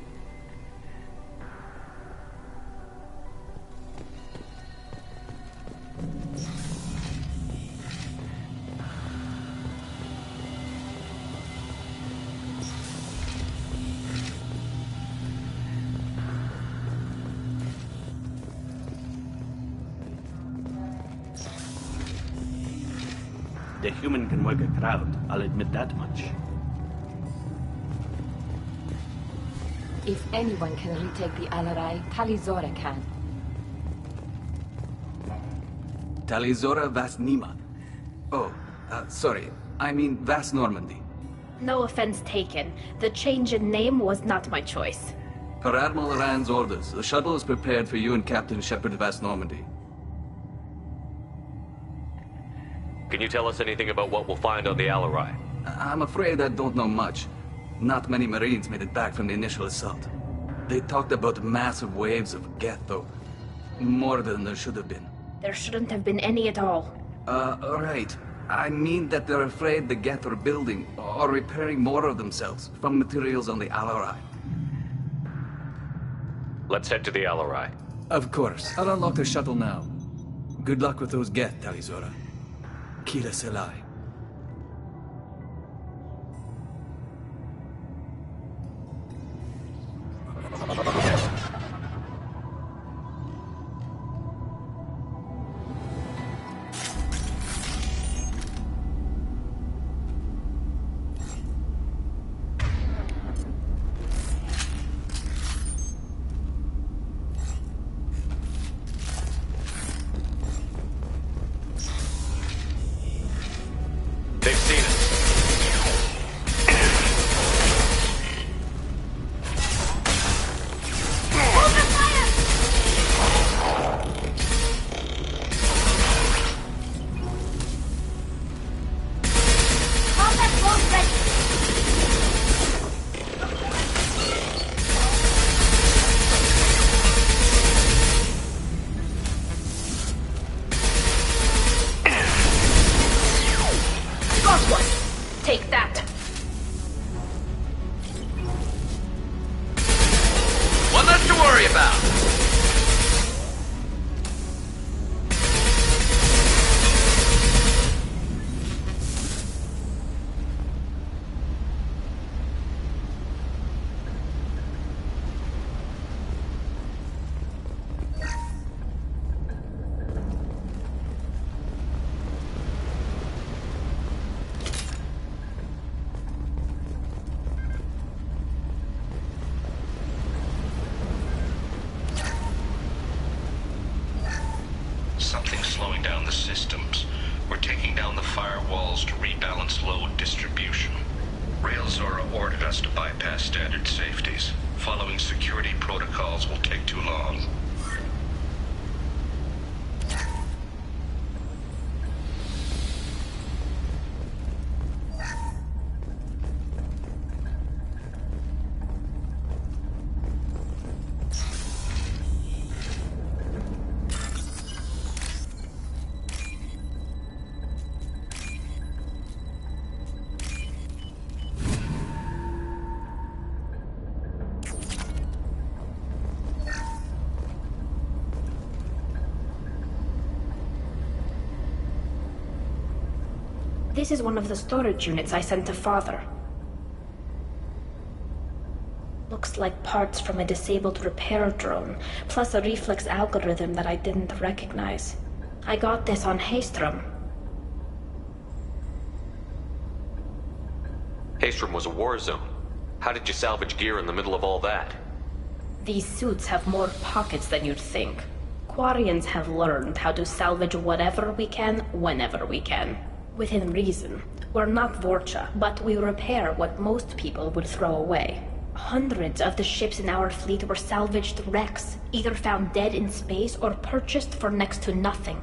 The human can work a crowd, I'll admit that much. If anyone can retake the Alarai, Talizora can. Talizora Vas Nima. Oh, sorry. I mean Vas Normandy. No offense taken. The change in name was not my choice. Per Admiral Rand's orders, the shuttle is prepared for you and Captain Shepard Vas Normandy. Can you tell us anything about what we'll find on the Alarai? I'm afraid I don't know much. Not many Marines made it back from the initial assault. They talked about massive waves of Geth, though. More than there should have been. There shouldn't have been any at all. Right. I mean that they're afraid the Geth are building or repairing more of themselves from materials on the Alarai. Let's head to the Alarai. Of course. I'll unlock the shuttle now. Good luck with those Geth, Talizora. Kira Selai. They've seen us. Take that. One less to worry about. Something's slowing down the systems. We're taking down the firewalls to rebalance load distribution. Railzora ordered us to bypass standard safeties. Following security protocols will take too long. This is one of the storage units I sent to Father. Looks like parts from a disabled repair drone, plus a reflex algorithm that I didn't recognize. I got this on Haestrom. Haestrom was a war zone. How did you salvage gear in the middle of all that? These suits have more pockets than you'd think. Quarians have learned how to salvage whatever we can, whenever we can. Within reason. We're not Vorcha, but we repair what most people would throw away. Hundreds of the ships in our fleet were salvaged wrecks, either found dead in space or purchased for next to nothing.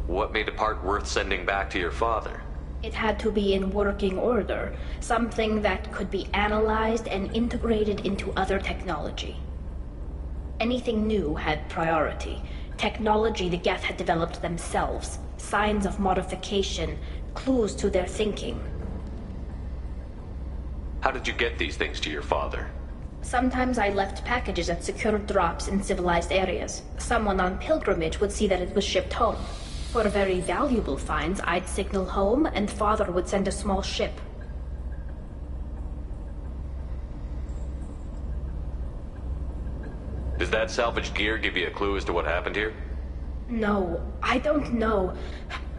What made a part worth sending back to your father? It had to be in working order, something that could be analyzed and integrated into other technology. Anything new had priority. Technology the Geth had developed themselves, signs of modification, clues to their thinking. How did you get these things to your father? Sometimes I left packages at secure drops in civilized areas. Someone on pilgrimage would see that it was shipped home. For very valuable finds, I'd signal home, and Father would send a small ship. Does that salvaged gear give you a clue as to what happened here? No, I don't know.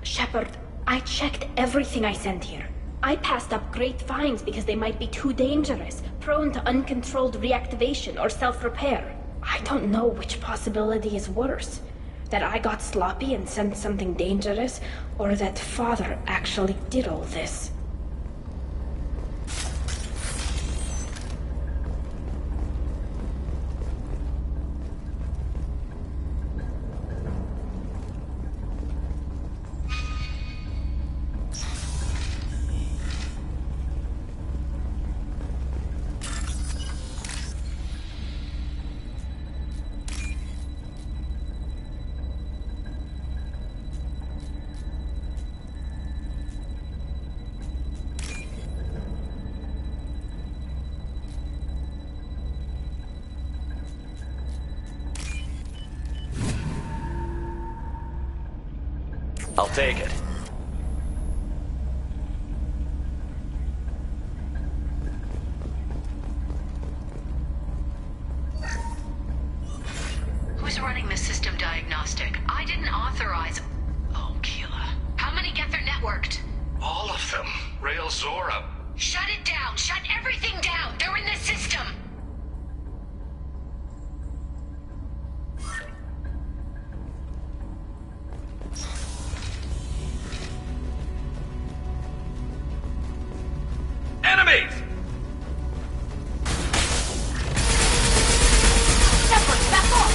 Shepard, I checked everything I sent here. I passed up great finds because they might be too dangerous, prone to uncontrolled reactivation or self-repair. I don't know which possibility is worse. That I got sloppy and sent something dangerous, or that Father actually did all this. I'll take it. Who's running the system diagnostic? I didn't authorize... Oh, Keela. How many Geth are networked? All of them. Rail Zora. Shut it down! Shut everything down! They're in the system! Enemies! Shepard, back off!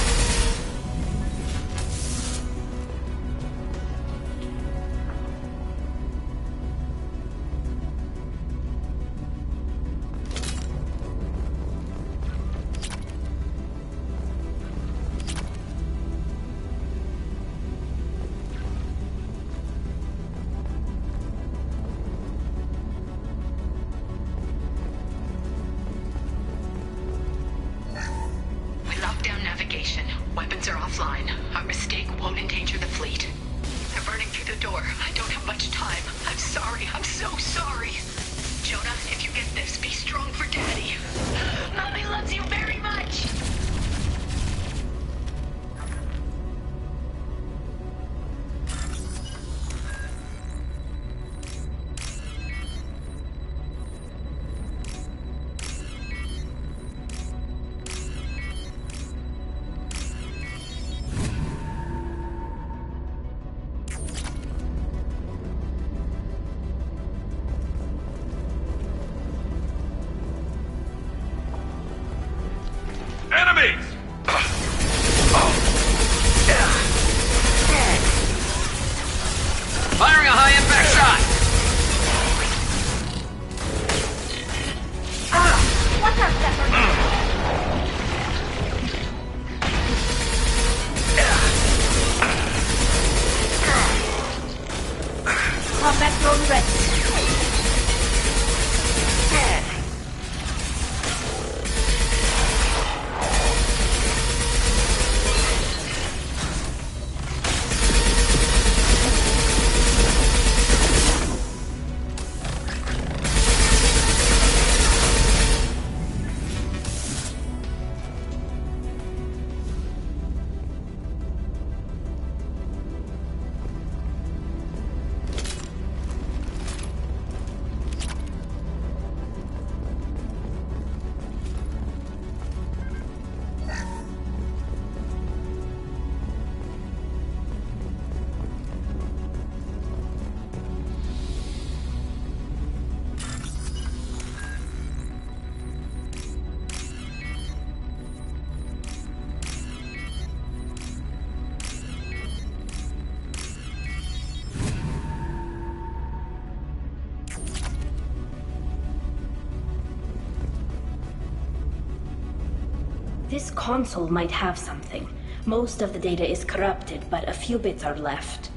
This console might have something. Most of the data is corrupted, but a few bits are left.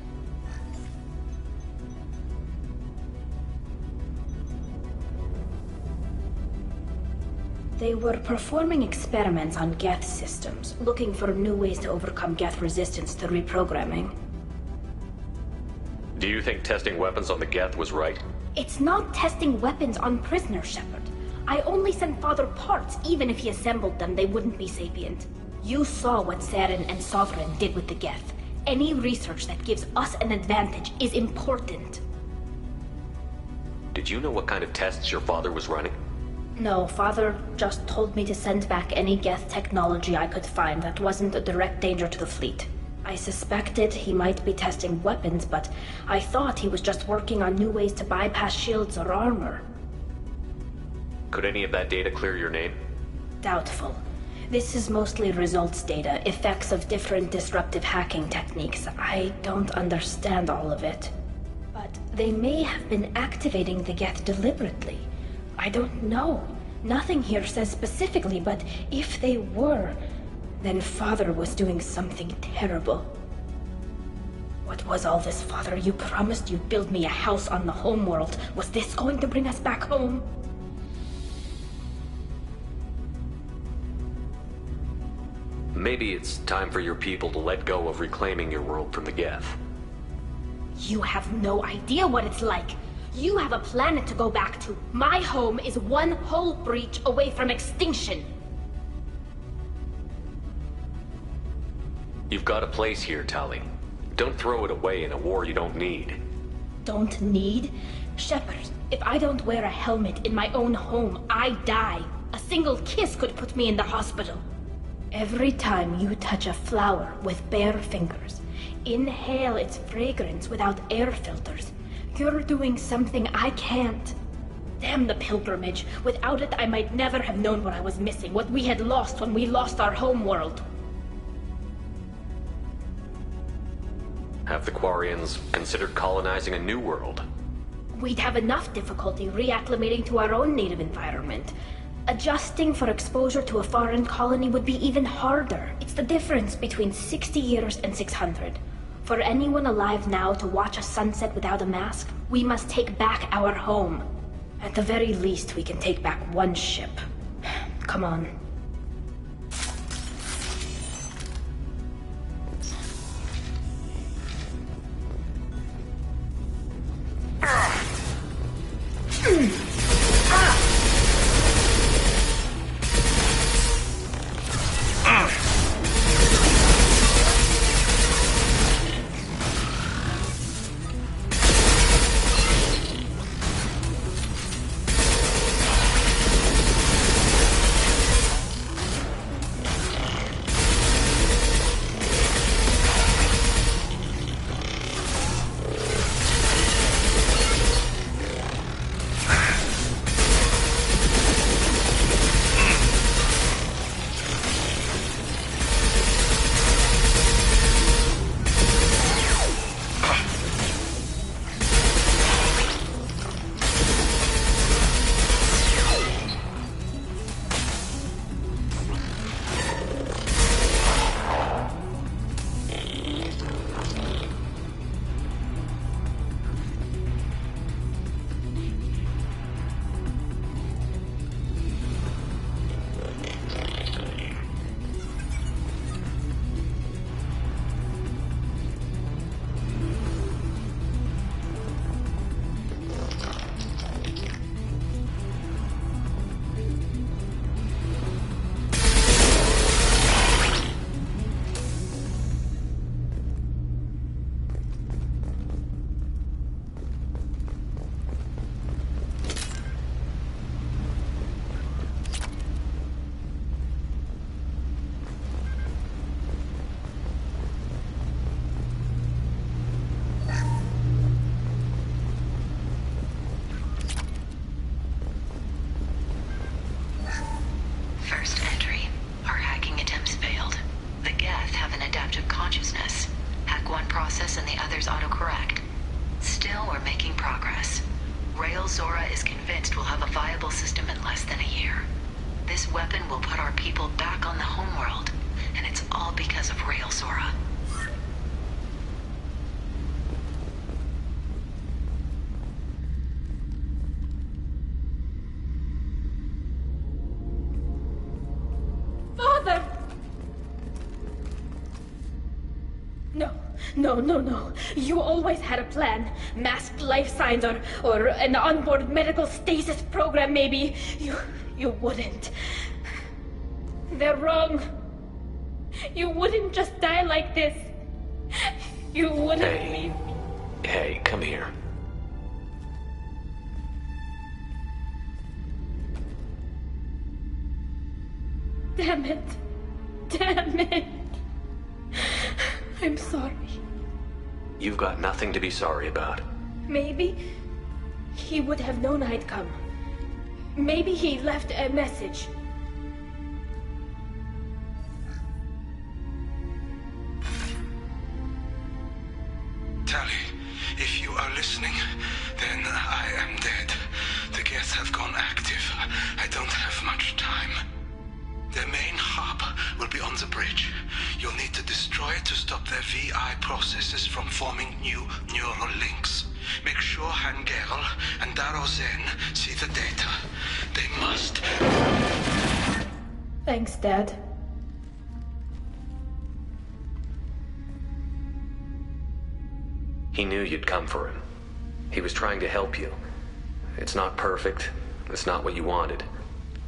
They were performing experiments on Geth systems, looking for new ways to overcome Geth resistance to reprogramming. Do you think testing weapons on the Geth was right? It's not testing weapons on prisoners, Shepard. I only sent Father parts. Even if he assembled them, they wouldn't be sapient. You saw what Saren and Sovereign did with the Geth. Any research that gives us an advantage is important. Did you know what kind of tests your father was running? No, Father just told me to send back any Geth technology I could find that wasn't a direct danger to the fleet. I suspected he might be testing weapons, but I thought he was just working on new ways to bypass shields or armor. Could any of that data clear your name? Doubtful. This is mostly results data, effects of different disruptive hacking techniques. I don't understand all of it. But they may have been activating the Geth deliberately. I don't know. Nothing here says specifically, but if they were, then Father was doing something terrible. What was all this, Father? You promised you'd build me a house on the homeworld. Was this going to bring us back home? Maybe it's time for your people to let go of reclaiming your world from the Geth. You have no idea what it's like. You have a planet to go back to. My home is one hull breach away from extinction. You've got a place here, Tali. Don't throw it away in a war you don't need. Don't need? Shepard, if I don't wear a helmet in my own home, I die. A single kiss could put me in the hospital. Every time you touch a flower with bare fingers, inhale its fragrance without air filters, you're doing something I can't. Damn the pilgrimage. Without it, I might never have known what I was missing, what we had lost when we lost our homeworld. Have the Quarians considered colonizing a new world? We'd have enough difficulty reacclimating to our own native environment. Adjusting for exposure to a foreign colony would be even harder. It's the difference between 60 years and 600. For anyone alive now to watch a sunset without a mask, we must take back our home. At the very least, we can take back one ship. Come on. First entry. Our hacking attempts failed. The Geth have an adaptive consciousness. Hack one process and the others autocorrect. Still, we're making progress. Rail Zora is convinced we'll have a viable system in less than a year. This weapon will put our people back on the homeworld, and it's all because of Rael Zora. Father! No. You always had a plan. Masked life signs or an onboard medical stasis program, maybe. You wouldn't. They're wrong. You wouldn't just die like this. You wouldn't leave. Hey, come here. Damn it. I'm sorry. You've got nothing to be sorry about. Maybe he would have known I'd come. Maybe he left a message. Tali, if you are listening, then I am dead. The Geth have gone active. I don't have much time. Their main hub will be on the bridge. You'll need to destroy it to stop their VI processes from forming new neural links. Make sure Han Gerel and Daro Zen see the data. They must. Thanks, Dad. He knew you'd come for him. He was trying to help you. It's not perfect. It's not what you wanted.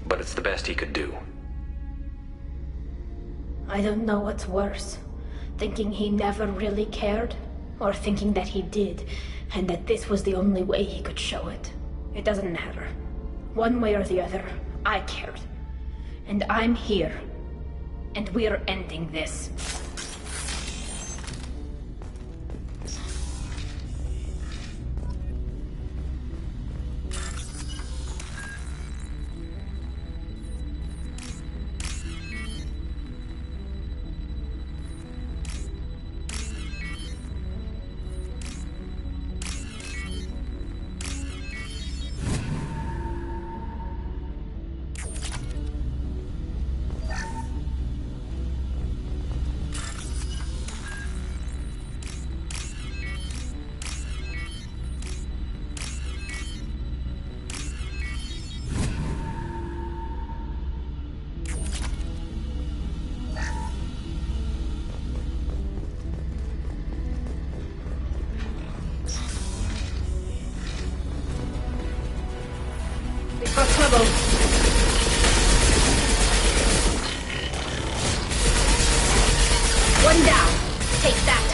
But it's the best he could do. I don't know what's worse. Thinking he never really cared, or thinking that he did, and that this was the only way he could show it. It doesn't matter. One way or the other, I cared. And I'm here. And we're ending this. One down. Take that.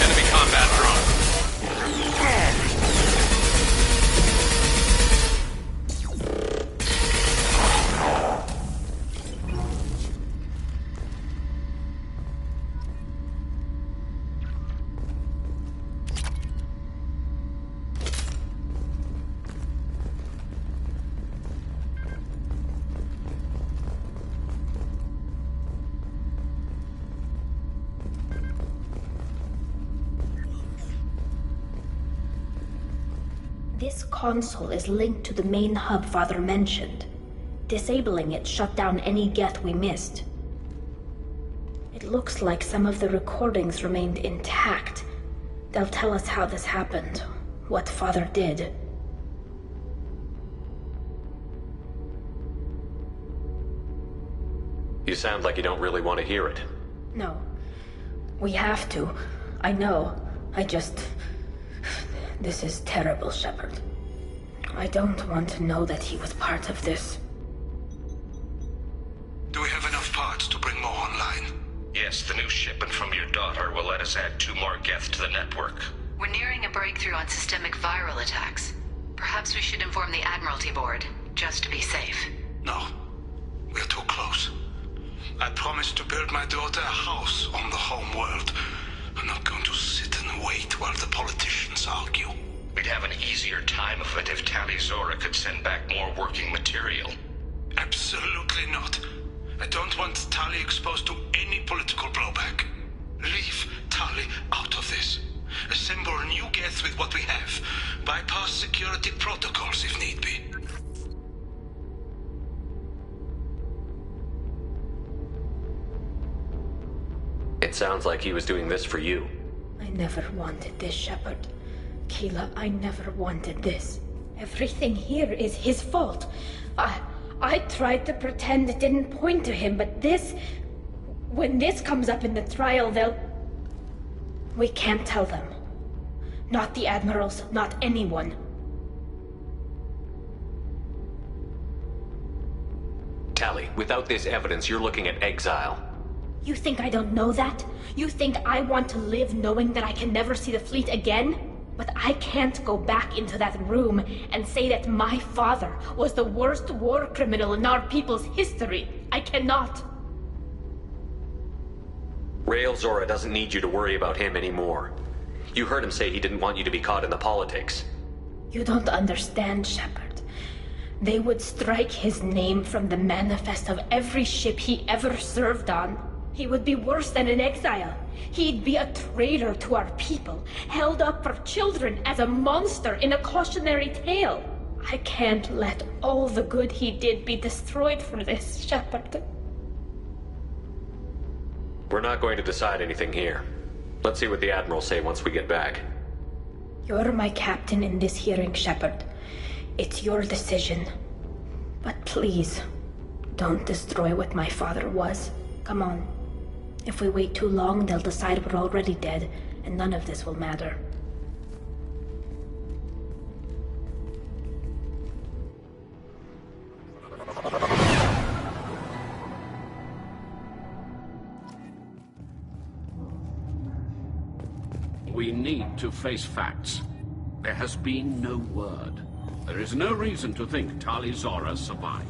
Enemy combat drone. This console is linked to the main hub Father mentioned. Disabling it shut down any Geth we missed. It looks like some of the recordings remained intact. They'll tell us how this happened, what Father did. You sound like you don't really want to hear it. No. We have to. I know. This is terrible, Shepard. I don't want to know that he was part of this. Do we have enough parts to bring more online? Yes, the new shipment from your daughter will let us add 2 more Geth to the network. We're nearing a breakthrough on systemic viral attacks. Perhaps we should inform the Admiralty Board, just to be safe. No. We're too close. I promised to build my daughter a house on the home world. I'm not going to sit and wait while the politicians argue. We'd have an easier time of it if Tali Zora could send back more working material. Absolutely not. I don't want Tali exposed to any political blowback. Leave Tali out of this. assemble new Geth with what we have. Bypass security protocols if need be. It sounds like he was doing this for you. I never wanted this, Shepard. Keela, I never wanted this. Everything here is his fault. I tried to pretend it didn't point to him, but this... When this comes up in the trial, they'll... We can't tell them. Not the Admirals, not anyone. Tali, without this evidence, you're looking at exile. You think I don't know that? You think I want to live knowing that I can never see the fleet again? But I can't go back into that room and say that my father was the worst war criminal in our people's history. I cannot. Rael Zora doesn't need you to worry about him anymore. You heard him say he didn't want you to be caught in the politics. You don't understand, Shepard. They would strike his name from the manifest of every ship he ever served on. He would be worse than an exile. He'd be a traitor to our people, held up for children as a monster in a cautionary tale. I can't let all the good he did be destroyed for this, Shepard. We're not going to decide anything here. Let's see what the Admirals say once we get back. You're my captain in this hearing, Shepard. It's your decision. But please, don't destroy what my father was. Come on. If we wait too long, they'll decide we're already dead, and none of this will matter. We need to face facts. There has been no word. There is no reason to think Tali Zora survived.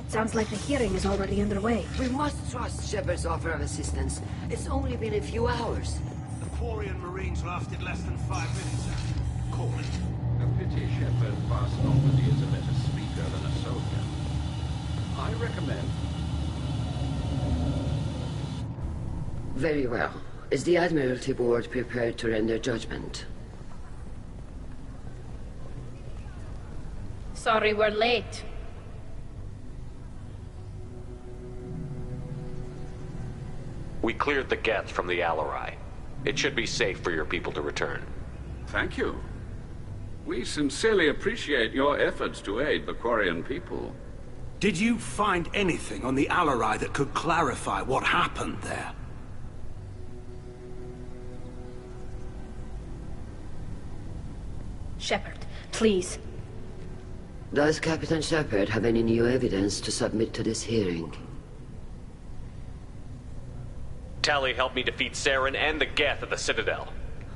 Sounds like the hearing is already underway. We must trust Shepard's offer of assistance. It's only been a few hours. The Quarian Marines lasted less than 5 minutes. Call it. A pity Shepard passed on that he is a better speaker than a soldier. I recommend... Very well. Is the Admiralty Board prepared to render judgment? Sorry we're late. We cleared the Geth from the Alarai. It should be safe for your people to return. Thank you. We sincerely appreciate your efforts to aid the Quarian people. Did you find anything on the Alarai that could clarify what happened there? Shepard, please. Does Captain Shepard have any new evidence to submit to this hearing? Tali helped me defeat Saren and the Geth at the Citadel.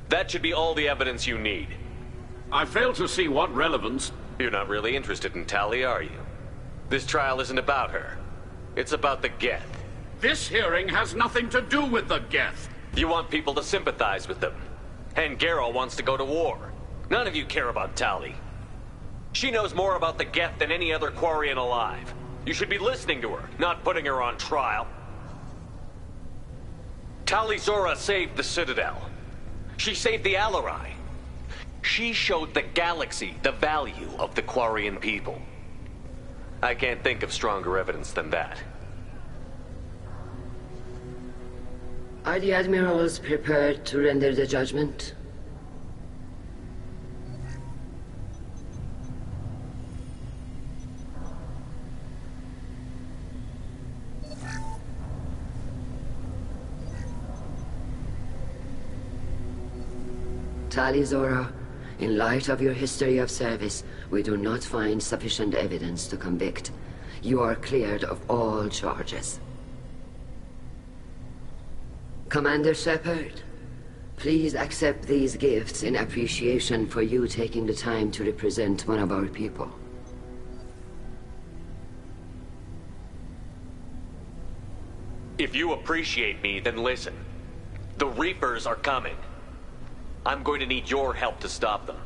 That should be all the evidence you need. I fail to see what relevance... You're not really interested in Tali, are you? This trial isn't about her. It's about the Geth. This hearing has nothing to do with the Geth. You want people to sympathize with them. And Geralt wants to go to war. None of you care about Tali. She knows more about the Geth than any other Quarian alive. You should be listening to her, not putting her on trial. Tali Zora saved the Citadel. She saved the Alarai. She showed the galaxy the value of the Quarian people. I can't think of stronger evidence than that. Are the Admirals prepared to render the judgment? Tali Zora, in light of your history of service, we do not find sufficient evidence to convict. You are cleared of all charges. Commander Shepard, please accept these gifts in appreciation for you taking the time to represent one of our people. If you appreciate me, then listen. The Reapers are coming. I'm going to need your help to stop them.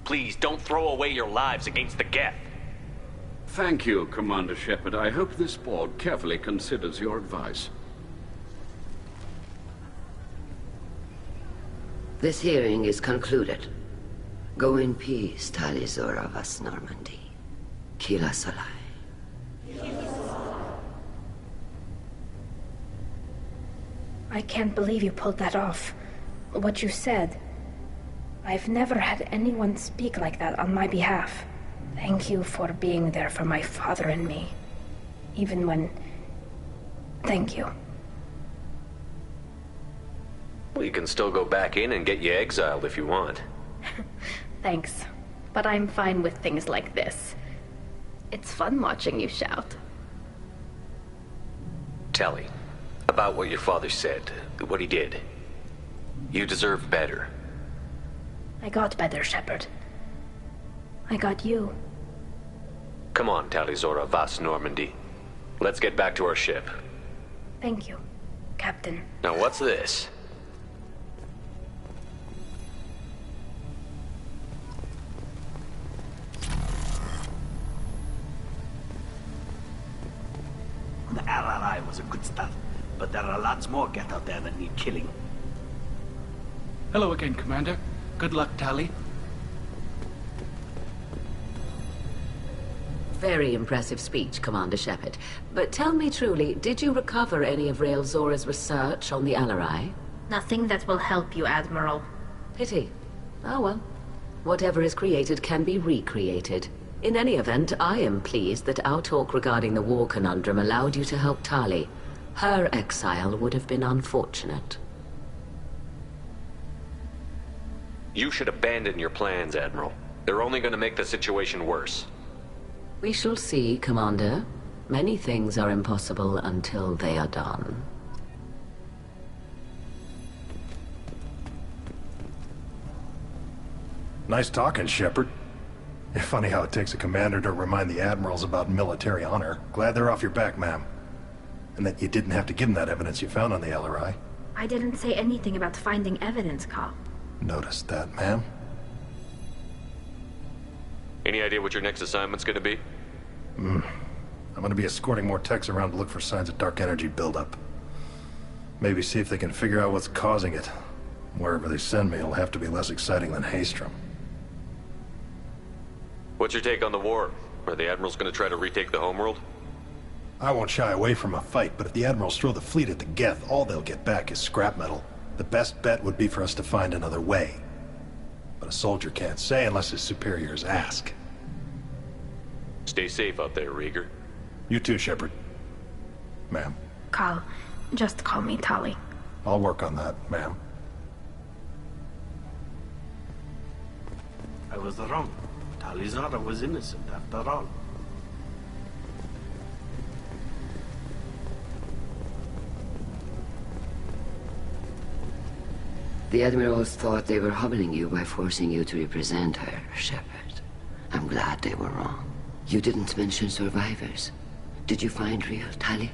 Please, don't throw away your lives against the Geth. Thank you, Commander Shepard. I hope this board carefully considers your advice. This hearing is concluded. Go in peace, Tali Zora Vas Normandy. Kila Salai. I can't believe you pulled that off. What you said. I've never had anyone speak like that on my behalf. Thank you for being there for my father and me. Even when... Thank you. We can still go back in and get you exiled if you want. Thanks. But I'm fine with things like this. It's fun watching you shout. Tali, about what your father said, what he did. You deserve better. I got better, Shepard. I got you. Come on, Tali Zora Vas Normandy. Let's get back to our ship. Thank you, Captain. Now what's this? The RRI was a good start, but there are lots more Geth out there that need killing. Hello again, Commander. Good luck, Tali. Very impressive speech, Commander Shepard. But tell me truly, did you recover any of Rael Zora's research on the Alarai? Nothing that will help you, Admiral. Pity. Oh well. Whatever is created can be recreated. In any event, I am pleased that our talk regarding the war conundrum allowed you to help Tali. Her exile would have been unfortunate. You should abandon your plans, Admiral. They're only going to make the situation worse. We shall see, Commander. Many things are impossible until they are done. Nice talking, Shepard. Funny how it takes a commander to remind the admirals about military honor. Glad they're off your back, ma'am. And that you didn't have to give them that evidence you found on the LRI. I didn't say anything about finding evidence, Cal. Noticed that, ma'am. Any idea what your next assignment's gonna be? I'm gonna be escorting more techs around to look for signs of dark energy buildup. Maybe see if they can figure out what's causing it. Wherever they send me, it'll have to be less exciting than Haystrom. What's your take on the war? Are the admirals gonna try to retake the homeworld? I won't shy away from a fight, but if the admirals throw the fleet at the Geth, all they'll get back is scrap metal. The best bet would be for us to find another way. But a soldier can't say unless his superiors ask. Stay safe out there, Rieger. You too, Shepard. Ma'am. Cal, just call me Tali. I'll work on that, ma'am. I was wrong. Tali Zora was innocent after all. The Admirals thought they were humbling you by forcing you to represent her, Shepard. I'm glad they were wrong. You didn't mention survivors. Did you find real Tali?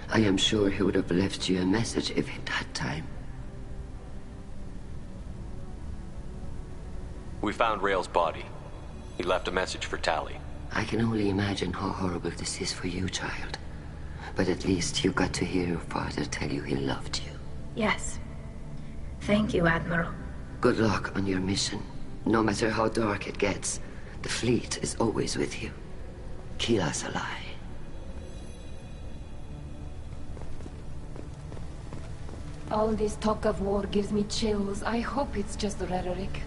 I am sure he would have left you a message if he'd had time. We found Rael's body. He left a message for Tali. I can only imagine how horrible this is for you, child. But at least you got to hear your father tell you he loved you. Yes. Thank you, Admiral. Good luck on your mission. No matter how dark it gets, the fleet is always with you. Kila Salai. All this talk of war gives me chills. I hope it's just rhetoric.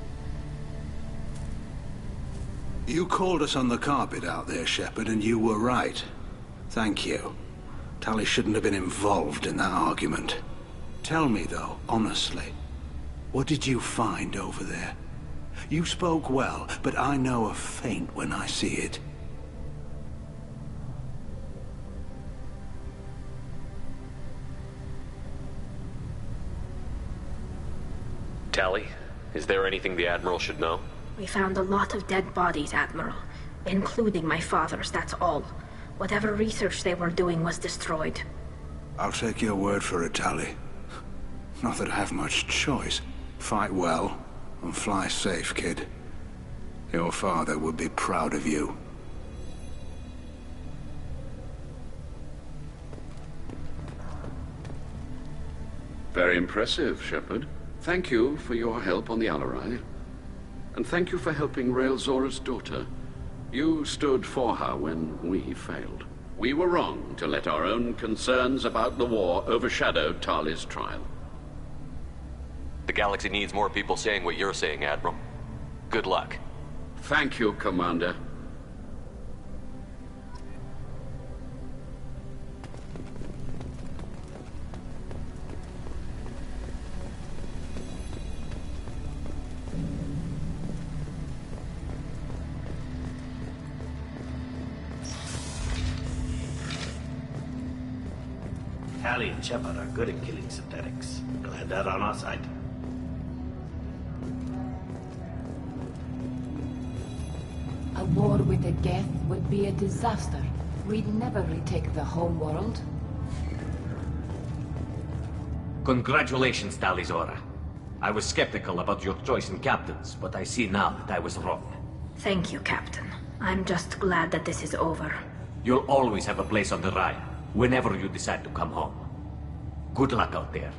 You called us on the carpet out there, Shepard, and you were right. Thank you. Tali shouldn't have been involved in that argument. Tell me, though, honestly, what did you find over there? You spoke well, but I know a feint when I see it. Tali, is there anything the Admiral should know? We found a lot of dead bodies, Admiral. Including my father's, that's all. Whatever research they were doing was destroyed. I'll take your word for it, Tali. Not that I have much choice. Fight well, and fly safe, kid. Your father would be proud of you. Very impressive, Shepard. Thank you for your help on the Alarai. And thank you for helping Rael Zora's daughter. You stood for her when we failed. We were wrong to let our own concerns about the war overshadow Tali's trial. The galaxy needs more people saying what you're saying, Admiral. Good luck. Thank you, Commander. Tali and Shepard are good at killing synthetics. Glad they're on our side. A war with the Geth would be a disaster. We'd never retake the home world. Congratulations, Tali Zora. I was skeptical about your choice in captains, but I see now that I was wrong. Thank you, Captain. I'm just glad that this is over. You'll always have a place on the Raya, whenever you decide to come home. Good luck out there.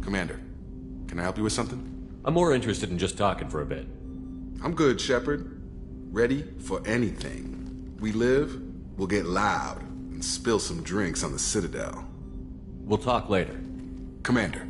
Commander, can I help you with something? I'm more interested in just talking for a bit. I'm good, Shepard. Ready for anything. We live, we'll get loud, and spill some drinks on the Citadel. We'll talk later. Commander.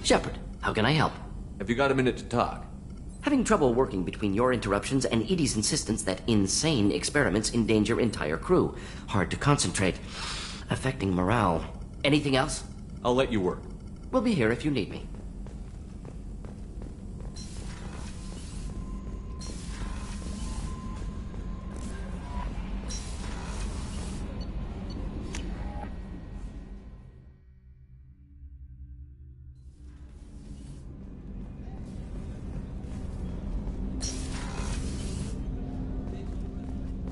Shepard, how can I help? Have you got a minute to talk? Having trouble working between your interruptions and Edie's insistence that insane experiments endanger entire crew. Hard to concentrate. Affecting morale. Anything else? I'll let you work. We'll be here if you need me.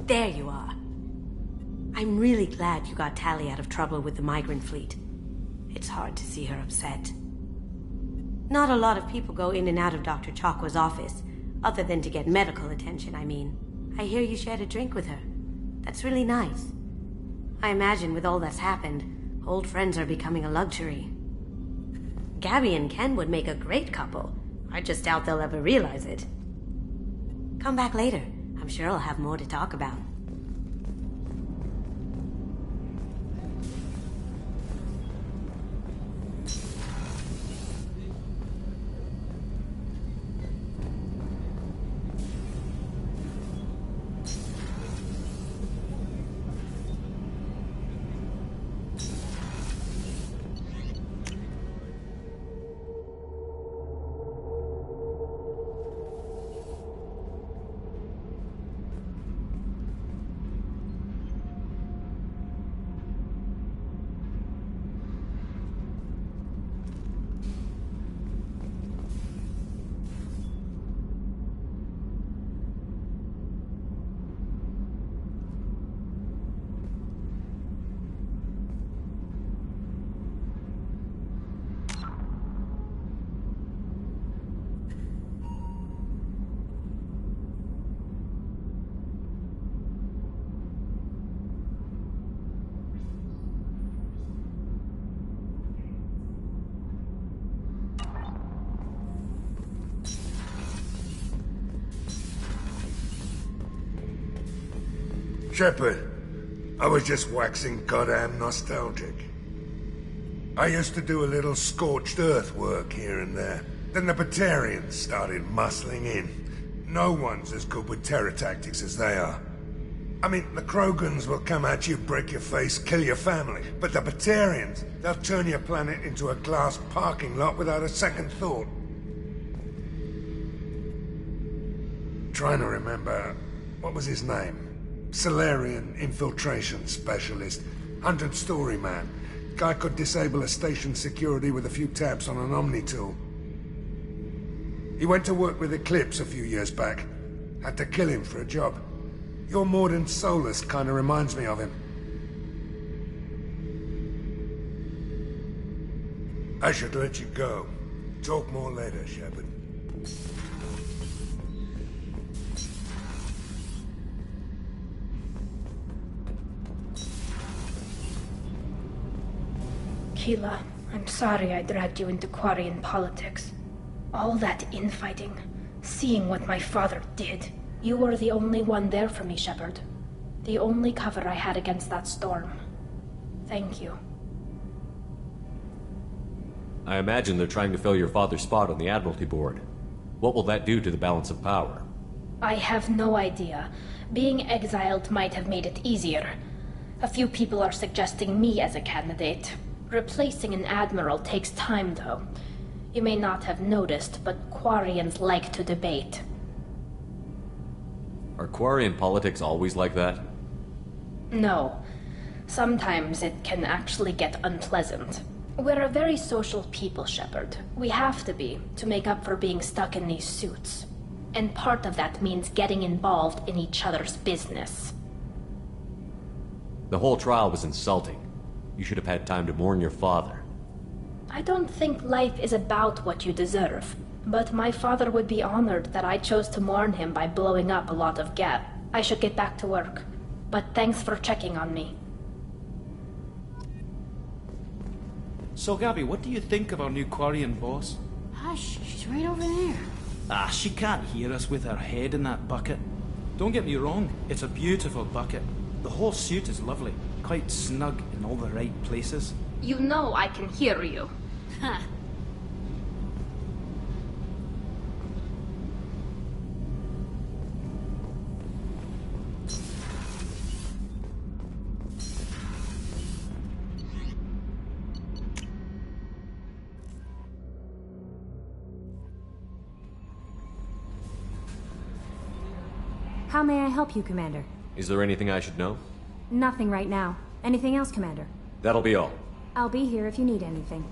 There you are. I'm really glad you got Tali out of trouble with the migrant fleet. It's hard to see her upset. Not a lot of people go in and out of Dr. Chakwa's office, other than to get medical attention, I mean. I hear you shared a drink with her. That's really nice. I imagine with all that's happened, old friends are becoming a luxury. Gabby and Ken would make a great couple. I just doubt they'll ever realize it. Come back later. I'm sure I'll have more to talk about. Shepard, I was just waxing goddamn nostalgic. I used to do a little scorched earth work here and there. Then the Batarians started muscling in. No one's as good with terror tactics as they are. I mean, the Krogans will come at you, break your face, kill your family. But the Batarians, they'll turn your planet into a glass parking lot without a second thought. Trying to remember, what was his name? Salarian infiltration specialist. 100-story man. Guy could disable a station security with a few taps on an Omni tool. He went to work with Eclipse a few years back. Had to kill him for a job. Your Mordant Solus kinda reminds me of him. I should let you go. Talk more later, Shepard. Keela, I'm sorry I dragged you into Quarian politics. All that infighting, seeing what my father did. You were the only one there for me, Shepard. The only cover I had against that storm. Thank you. I imagine they're trying to fill your father's spot on the Admiralty Board. What will that do to the balance of power? I have no idea. Being exiled might have made it easier. A few people are suggesting me as a candidate. Replacing an admiral takes time, though. You may not have noticed, but Quarians like to debate. Are Quarian politics always like that? No. Sometimes it can actually get unpleasant. We're a very social people, Shepard. We have to be, to make up for being stuck in these suits. And part of that means getting involved in each other's business. The whole trial was insulting. You should have had time to mourn your father. I don't think life is about what you deserve. But my father would be honored that I chose to mourn him by blowing up a lot of Geth. I should get back to work. But thanks for checking on me. So, Gabby, what do you think of our new Quarian boss? Hush, she's right over there. Ah, she can't hear us with her head in that bucket. Don't get me wrong, it's a beautiful bucket. The whole suit is lovely, quite snug in all the right places. You know I can hear you. Huh. How may I help you, Commander? Is there anything I should know? Nothing right now. Anything else, Commander? That'll be all. I'll be here if you need anything.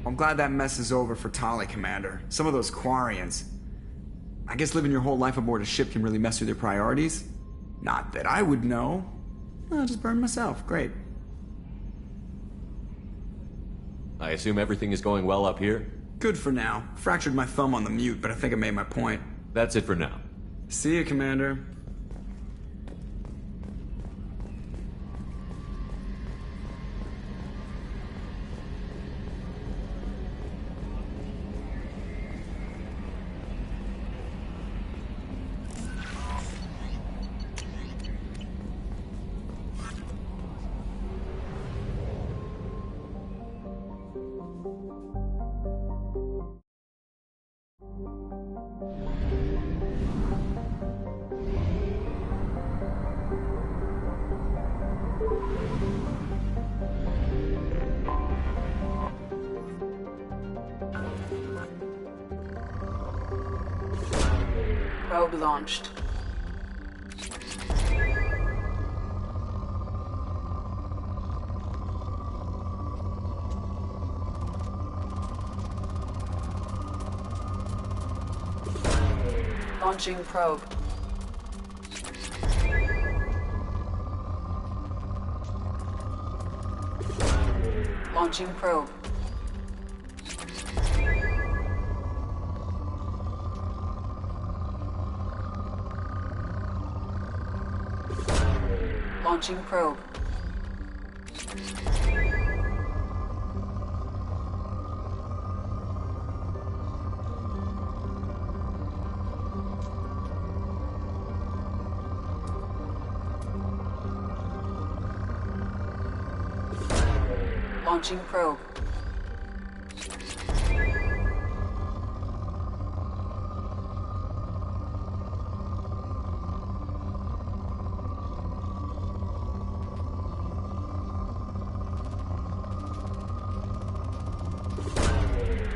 I'm glad that mess is over for Tali, Commander. Some of those Quarians. I guess living your whole life aboard a ship can really mess with your priorities. Not that I would know. I'll just burn myself. Great. I assume everything is going well up here? Good for now. Fractured my thumb on the mute, but I think I made my point. That's it for now. See you, Commander. Probe launched. Launching probe. Launching probe. Launching probe. Launching probe.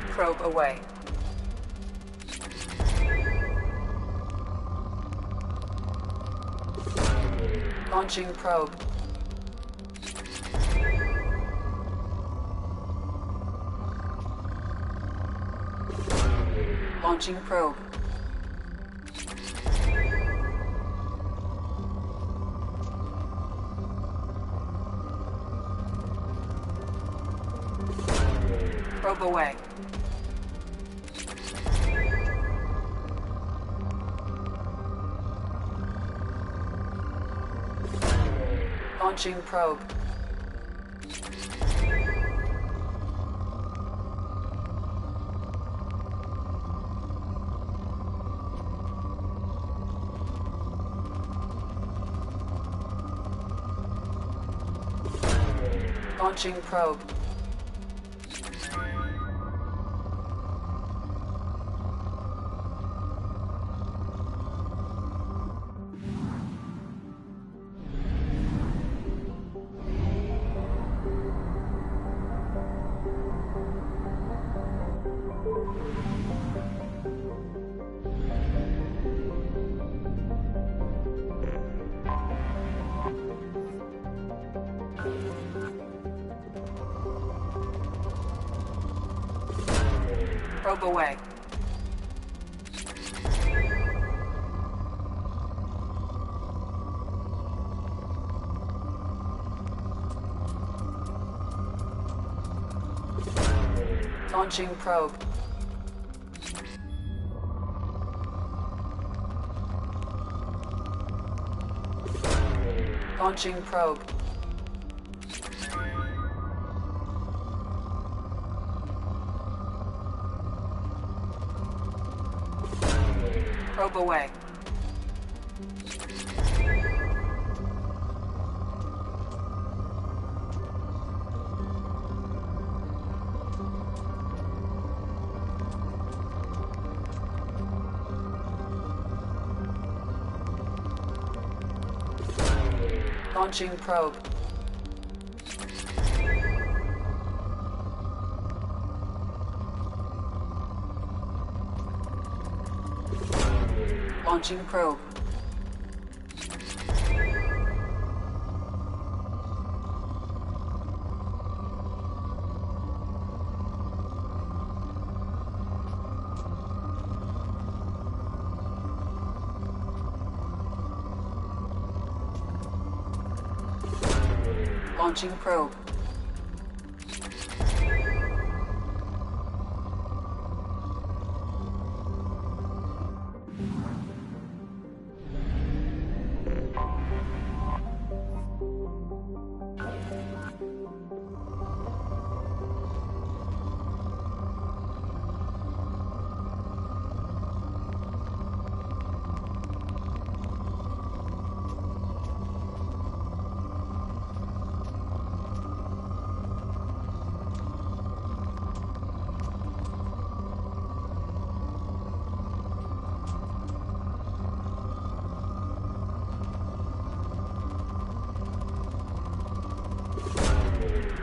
Probe away. Launching probe. Launching probe. Probe away. Launching probe. Launching probe. Probe away. Launching probe. Launching probe. Probe away. Launching probe. Launching probe. Launching probe.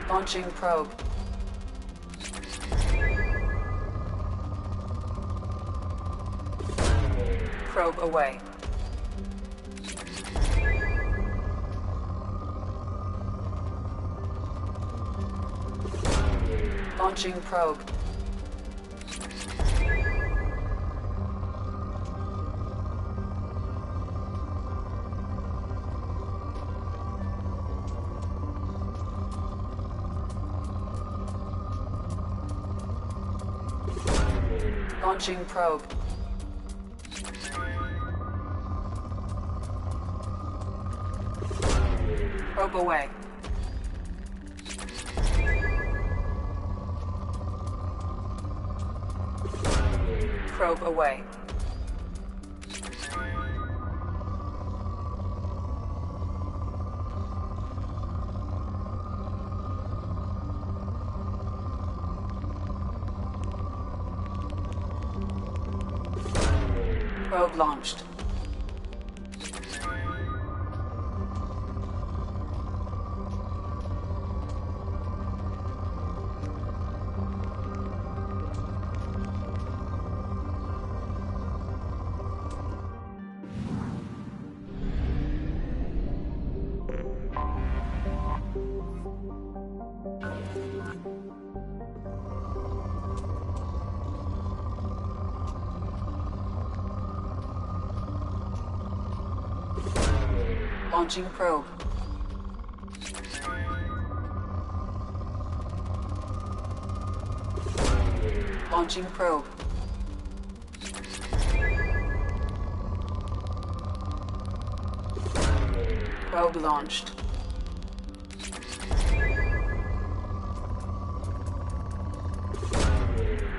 Launching probe. Probe away. Launching probe. Launching probe. Probe away. Probe away. Probe launched. Launching probe. Launching probe. Probe launched.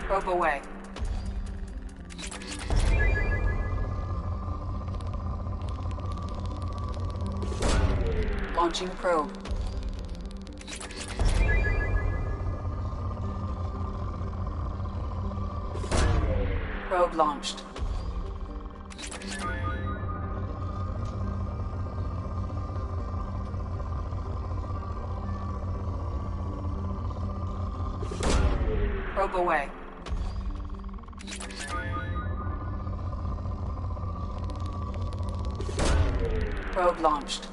Probe away. Launching probe. Probe launched. Probe away. Probe launched.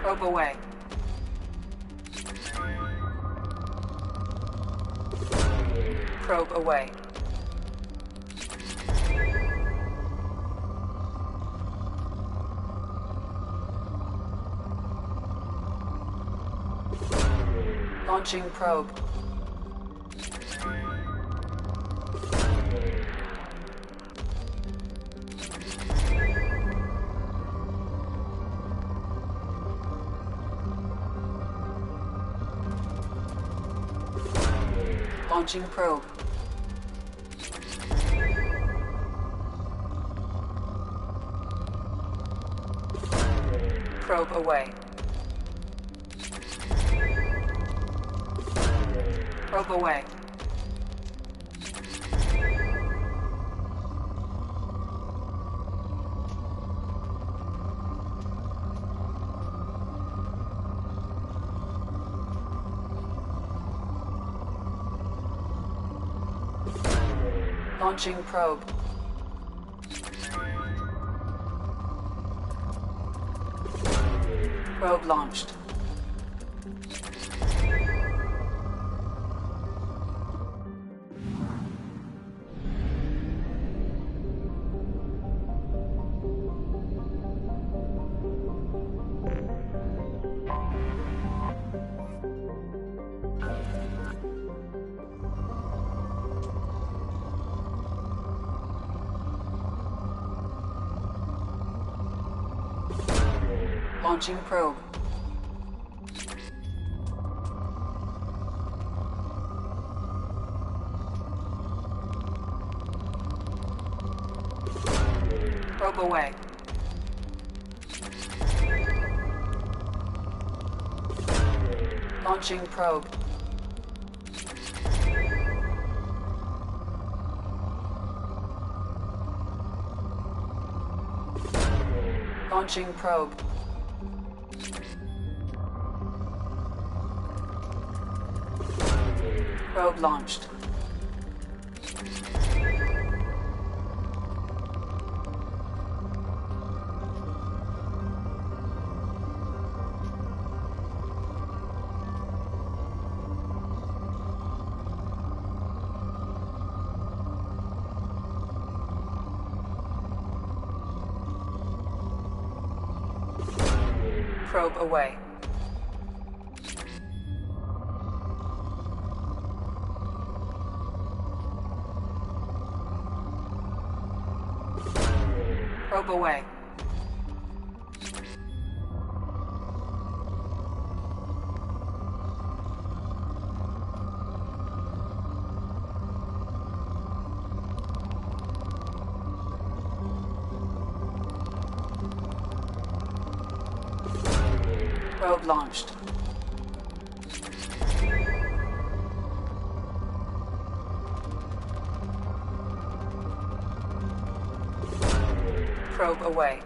Probe away. Probe away. Launching probe. Launching probe. Probe away. Probe away. Launching probe. Probe launched. Launching probe. Probe away. Launching probe. Launching probe. Probe launched. Probe away. Probe away. Probe launched. Probe away.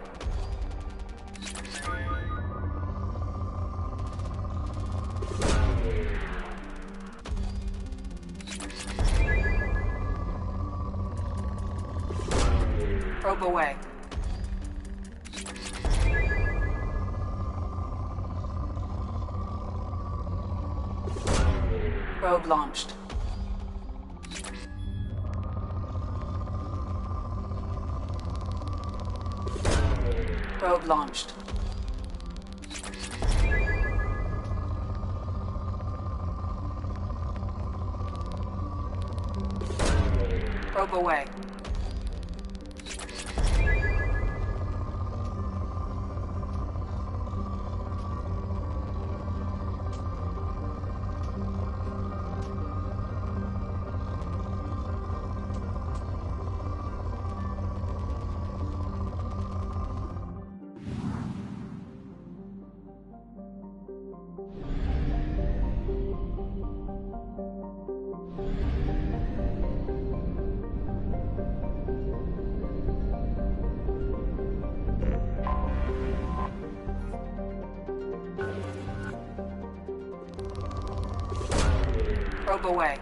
Probe away. Probe launched. Probe launched. Probe away. Probe away.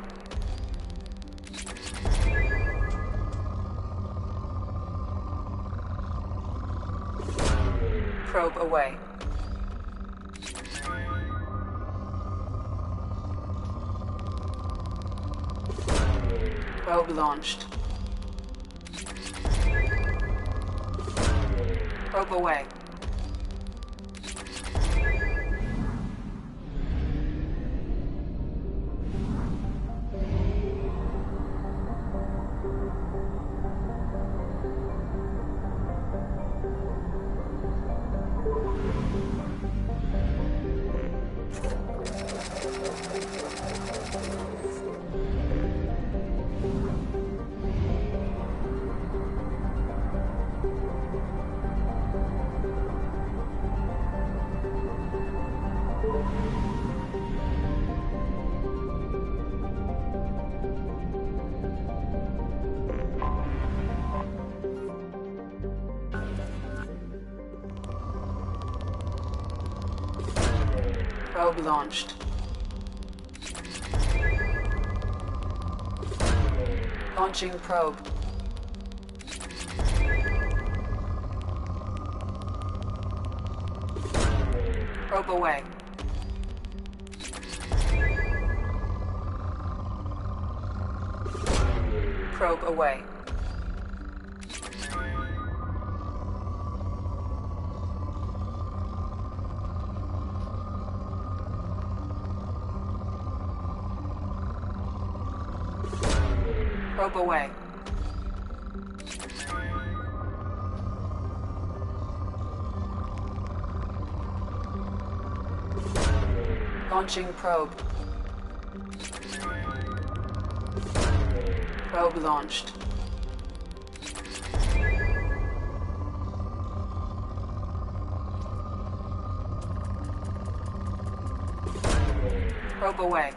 Probe away. Probe launched. Probe away. Probe launched. Launching probe. Probe away. Probe away. Probe away. Launching probe. Probe launched. Probe away.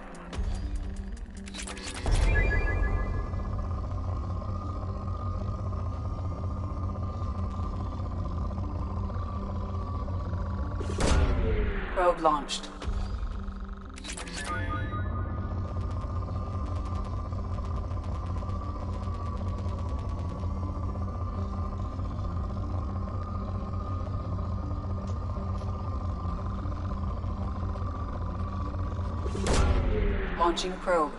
Probe launched. Launching probe.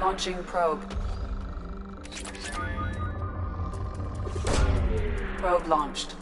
Launching probe. Probe launched.